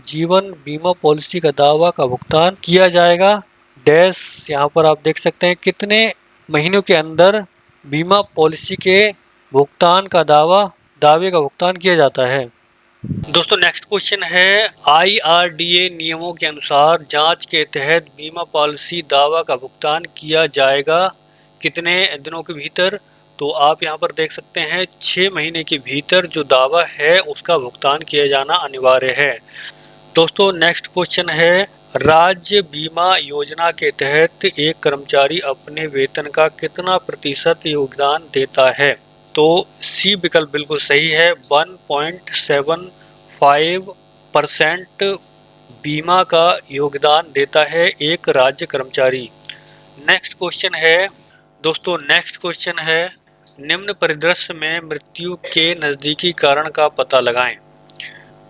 जीवन बीमा पॉलिसी का दावा का भुगतान किया जाएगा डैश। यहाँ पर आप देख सकते हैं कितने महीनों के अंदर बीमा पॉलिसी के भुगतान का दावे का भुगतान किया जाता है। दोस्तों नेक्स्ट क्वेश्चन है आईआरडीए नियमों के अनुसार जांच के तहत बीमा पॉलिसी दावा का भुगतान किया जाएगा कितने दिनों के भीतर? तो आप यहां पर देख सकते हैं 6 महीने के भीतर जो दावा है उसका भुगतान किया जाना अनिवार्य है। दोस्तों नेक्स्ट क्वेश्चन है राज्य बीमा योजना के तहत एक कर्मचारी अपने वेतन का कितना प्रतिशत योगदान देता है? तो सी विकल्प बिल्कुल सही है, 1.75% बीमा का योगदान देता है एक राज्य कर्मचारी। नेक्स्ट क्वेश्चन है दोस्तों, नेक्स्ट क्वेश्चन है निम्न परिदृश्य में मृत्यु के नजदीकी कारण का पता लगाएं।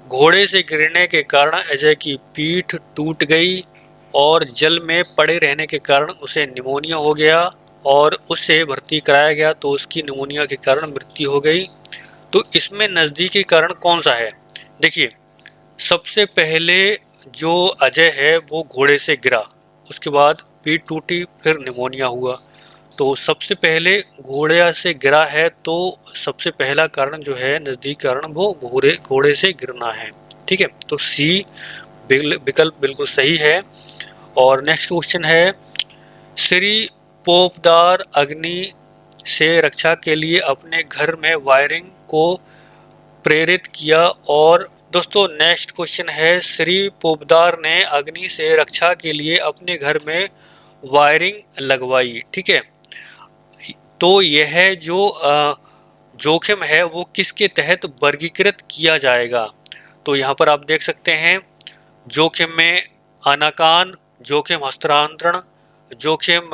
घोड़े से गिरने के कारण अजय की पीठ टूट गई और जल में पड़े रहने के कारण उसे निमोनिया हो गया और उसे भर्ती कराया गया तो उसकी निमोनिया के कारण मृत्यु हो गई। तो इसमें नज़दीकी कारण कौन सा है? देखिए, सबसे पहले जो अजय है वो घोड़े से गिरा, उसके बाद पीठ टूटी, फिर निमोनिया हुआ। तो सबसे पहले घोड़े से गिरा है तो सबसे पहला कारण जो है नज़दीक कारण वो घोड़े से गिरना है। ठीक है, तो सी विकल्प बिल्कुल सही है। और नेक्स्ट क्वेश्चन है श्री पोपदार अग्नि से रक्षा के लिए अपने घर में वायरिंग को प्रेरित किया। और दोस्तों नेक्स्ट क्वेश्चन है श्री पोपदार ने अग्नि से रक्षा के लिए अपने घर में वायरिंग लगवाई। ठीक है, तो यह जो जोखिम है वो किसके तहत वर्गीकृत किया जाएगा? तो यहाँ पर आप देख सकते हैं जोखिम में अनाकान, जोखिम हस्तांतरण, जोखिम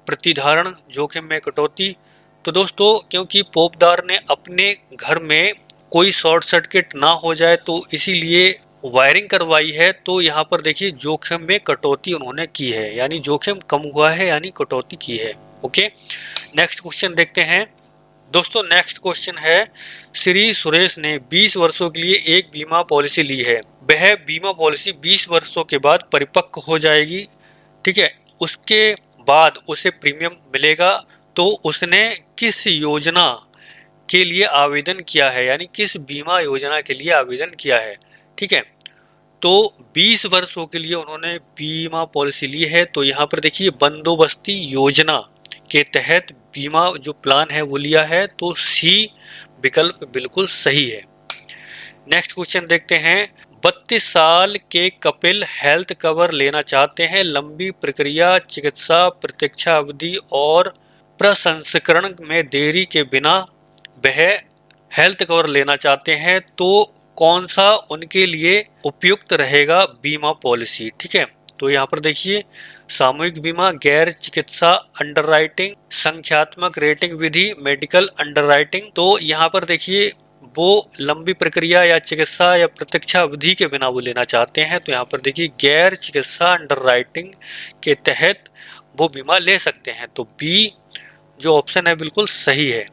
प्रतिधारण, जोखिम में कटौती। तो दोस्तों क्योंकि पोपदार ने अपने घर में कोई शॉर्ट सर्किट ना हो जाए तो इसीलिए वायरिंग करवाई है, तो यहाँ पर देखिए जोखिम में कटौती उन्होंने की है, यानी जोखिम कम हुआ है यानी कटौती की है। ओके, नेक्स्ट क्वेश्चन देखते हैं दोस्तों। नेक्स्ट क्वेश्चन है श्री सुरेश ने 20 वर्षों के लिए एक बीमा पॉलिसी ली है, वह बीमा पॉलिसी 20 वर्षों के बाद परिपक्व हो जाएगी। ठीक है, उसके बाद उसे प्रीमियम मिलेगा, तो उसने किस योजना के लिए आवेदन किया है, यानी किस बीमा योजना के लिए आवेदन किया है? ठीक है, तो 20 वर्षों के लिए उन्होंने बीमा पॉलिसी ली है, तो यहाँ पर देखिए बंदोबस्ती योजना के तहत बीमा जो प्लान है वो लिया है, तो सी विकल्प बिल्कुल सही है। नेक्स्ट क्वेश्चन देखते हैं 32 साल के कपिल हेल्थ कवर लेना चाहते हैं, लंबी प्रक्रिया, चिकित्सा प्रतीक्षा अवधि और प्रसंस्करण में देरी के बिना वह हेल्थ कवर लेना चाहते हैं, तो कौन सा उनके लिए उपयुक्त रहेगा बीमा पॉलिसी? ठीक है, तो यहाँ पर देखिए सामूहिक बीमा, गैर चिकित्सा अंडरराइटिंग, संख्यात्मक रेटिंग विधि, मेडिकल अंडरराइटिंग। तो यहाँ पर देखिए वो लंबी प्रक्रिया या चिकित्सा या प्रतीक्षा अवधि के बिना वो लेना चाहते हैं, तो यहाँ पर देखिए गैर चिकित्सा अंडरराइटिंग के तहत वो बीमा ले सकते हैं, तो बी जो ऑप्शन है बिल्कुल सही है।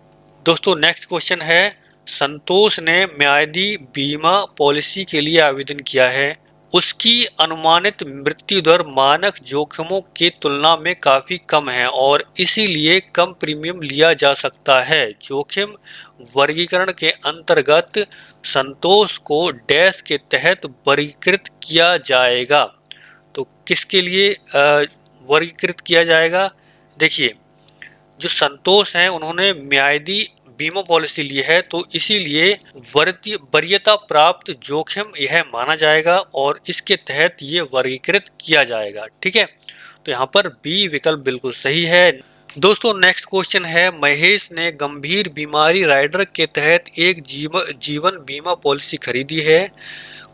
दोस्तों नेक्स्ट क्वेश्चन है संतोष ने म्यादी बीमा पॉलिसी के लिए आवेदन किया है, उसकी अनुमानित मृत्यु दर मानक जोखिमों की तुलना में काफी कम है और इसीलिए कम प्रीमियम लिया जा सकता है। जोखिम वर्गीकरण के अंतर्गत संतोष को डैश के तहत वर्गीकृत किया जाएगा, तो किसके लिए वर्गीकृत किया जाएगा? देखिए जो संतोष हैं उन्होंने म्यादी बीमा पॉलिसी ली है, तो इसीलिए वरीयता प्राप्त जोखिम यह माना जाएगा और इसके तहत ये वर्गीकृत किया जाएगा। ठीक है, तो यहाँ पर बी विकल्प बिल्कुल सही है। दोस्तों नेक्स्ट क्वेश्चन है, महेश ने गंभीर बीमारी राइडर के तहत एक जीवन बीमा पॉलिसी खरीदी है।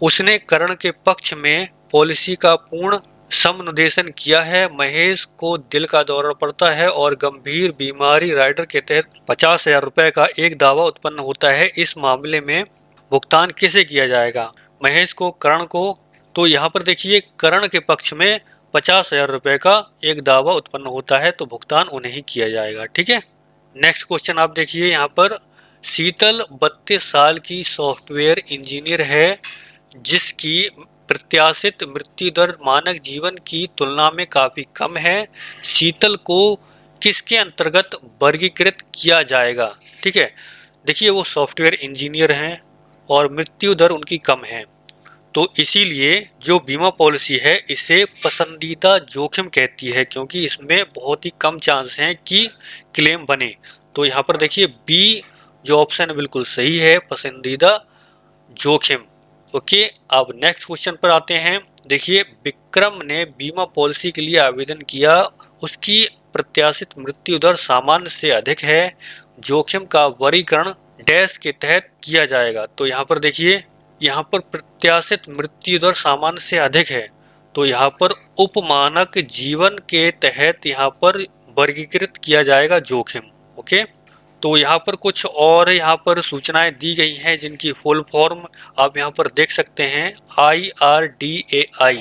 उसने करण के पक्ष में पॉलिसी का पूर्ण समुपदेशन किया है। महेश को दिल का दौरा पड़ता है और गंभीर बीमारी राइडर के तहत 50,000 रुपए का एक दावा उत्पन्न होता है। इस मामले में भुगतान किसे किया जाएगा, महेश को, करण को? तो यहाँ पर देखिए करण के पक्ष में 50,000 रुपए का एक दावा उत्पन्न होता है, तो भुगतान उन्हें ही किया जाएगा। ठीक है। नेक्स्ट क्वेश्चन आप देखिए यहाँ पर, शीतल 32 साल की सॉफ्टवेयर इंजीनियर है जिसकी प्रत्याशित मृत्यु दर मानक जीवन की तुलना में काफी कम है। शीतल को किसके अंतर्गत वर्गीकृत किया जाएगा? ठीक है, देखिए वो सॉफ्टवेयर इंजीनियर हैं और मृत्यु दर उनकी कम है, तो इसीलिए जो बीमा पॉलिसी है इसे पसंदीदा जोखिम कहती है, क्योंकि इसमें बहुत ही कम चांस हैं कि क्लेम बने। तो यहाँ पर देखिए बी जो ऑप्शन है बिल्कुल सही है, पसंदीदा जोखिम। ओके, अब नेक्स्ट क्वेश्चन पर आते हैं। देखिए विक्रम ने बीमा पॉलिसी के लिए आवेदन किया, उसकी प्रत्याशित मृत्यु दर सामान्य से अधिक है, जोखिम का वर्गीकरण डैश के तहत किया जाएगा। तो यहाँ पर देखिए यहाँ पर प्रत्याशित मृत्यु दर सामान्य से अधिक है, तो यहाँ पर उपमानक जीवन के तहत यहाँ पर वर्गीकृत किया जाएगा जोखिम। ओके, तो यहाँ पर कुछ और यहाँ पर सूचनाएं दी गई हैं जिनकी फुल फॉर्म आप यहाँ पर देख सकते हैं। IRDAI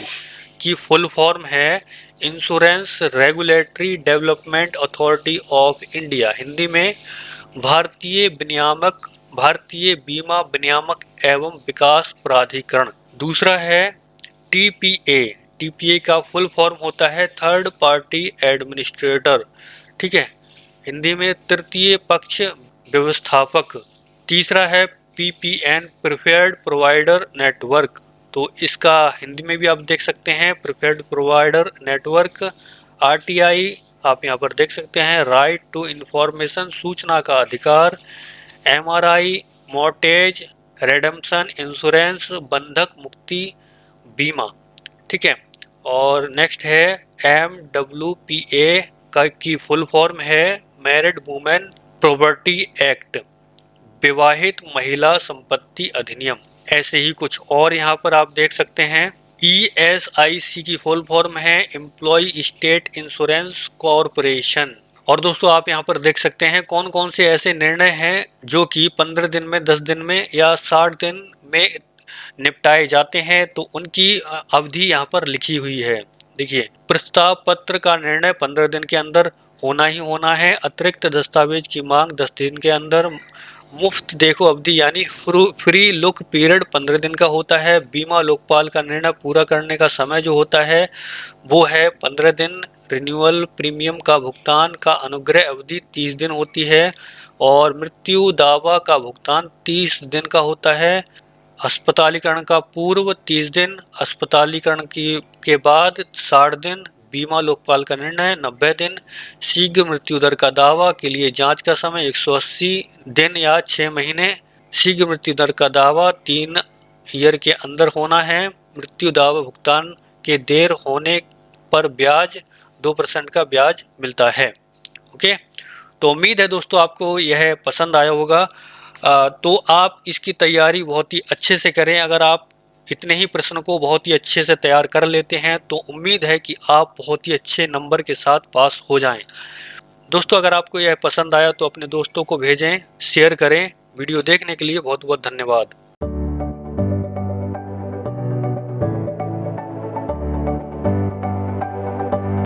की फुल फॉर्म है insurance regulatory development authority of India, Hindi में भारतीय बीमा विनियामक एवं विकास प्राधिकरण। दूसरा है TPA का फुल फॉर्म होता है थर्ड पार्टी एडमिनिस्ट्रेटर, ठीक है, हिंदी में तृतीय पक्ष व्यवस्थापक। तीसरा है PPN प्रिफर्ड प्रोवाइडर नेटवर्क, तो इसका हिंदी में भी आप देख सकते हैं प्रिफर्ड प्रोवाइडर नेटवर्क। RTI आप यहाँ पर देख सकते हैं राइट टू इंफॉर्मेशन, सूचना का अधिकार। MRI मॉर्टेज रेडम्पशन इंश्योरेंस, बंधक मुक्ति बीमा, ठीक है। और नेक्स्ट है MWPA की फुल फॉर्म है मैरिड वुमेन प्रॉपर्टी एक्ट, विवाहित महिला संपत्ति अधिनियम। ऐसे ही कुछ और यहाँ पर आप देख सकते हैं। ESIC की फुल फॉर्म है एम्प्लॉय स्टेट इंश्योरेंस कॉरपोरेशन। और दोस्तों आप यहाँ पर देख सकते हैं कौन कौन से ऐसे निर्णय हैं जो कि 15 दिन में, 10 दिन में या 60 दिन में निपटाए जाते हैं, तो उनकी अवधि यहाँ पर लिखी हुई है। देखिए प्रस्ताव पत्र का निर्णय 15 दिन के अंदर होना ही होना है, अतिरिक्त दस्तावेज की मांग 10 दिन के अंदर, मुफ्त देखो अवधि यानी फ्री लुक पीरियड 15 दिन का होता है, बीमा लोकपाल का निर्णय पूरा करने का समय जो होता है वो है 15 दिन, रिन्यूअल प्रीमियम का भुगतान का अनुग्रह अवधि 30 दिन होती है और मृत्यु दावा का भुगतान 30 दिन का होता है, अस्पतालीकरण का पूर्व 30 दिन, अस्पतालीकरण के बाद 60 दिन, बीमा लोकपाल का निर्णय 90 दिन, शीघ्र मृत्यु दर का दावा के लिए जांच का समय 180 दिन या 6 महीने, शीघ्र मृत्यु दर का दावा 3 ईयर के अंदर होना है, मृत्यु दावा भुगतान के देर होने पर ब्याज 2% का ब्याज मिलता है। ओके, तो उम्मीद है दोस्तों आपको यह पसंद आया होगा। तो आप इसकी तैयारी बहुत ही अच्छे से करें। अगर आप इतने ही प्रश्न को बहुत ही अच्छे से तैयार कर लेते हैं तो उम्मीद है कि आप बहुत ही अच्छे नंबर के साथ पास हो जाएं। दोस्तों अगर आपको यह पसंद आया तो अपने दोस्तों को भेजें, शेयर करें। वीडियो देखने के लिए बहुत बहुत धन्यवाद।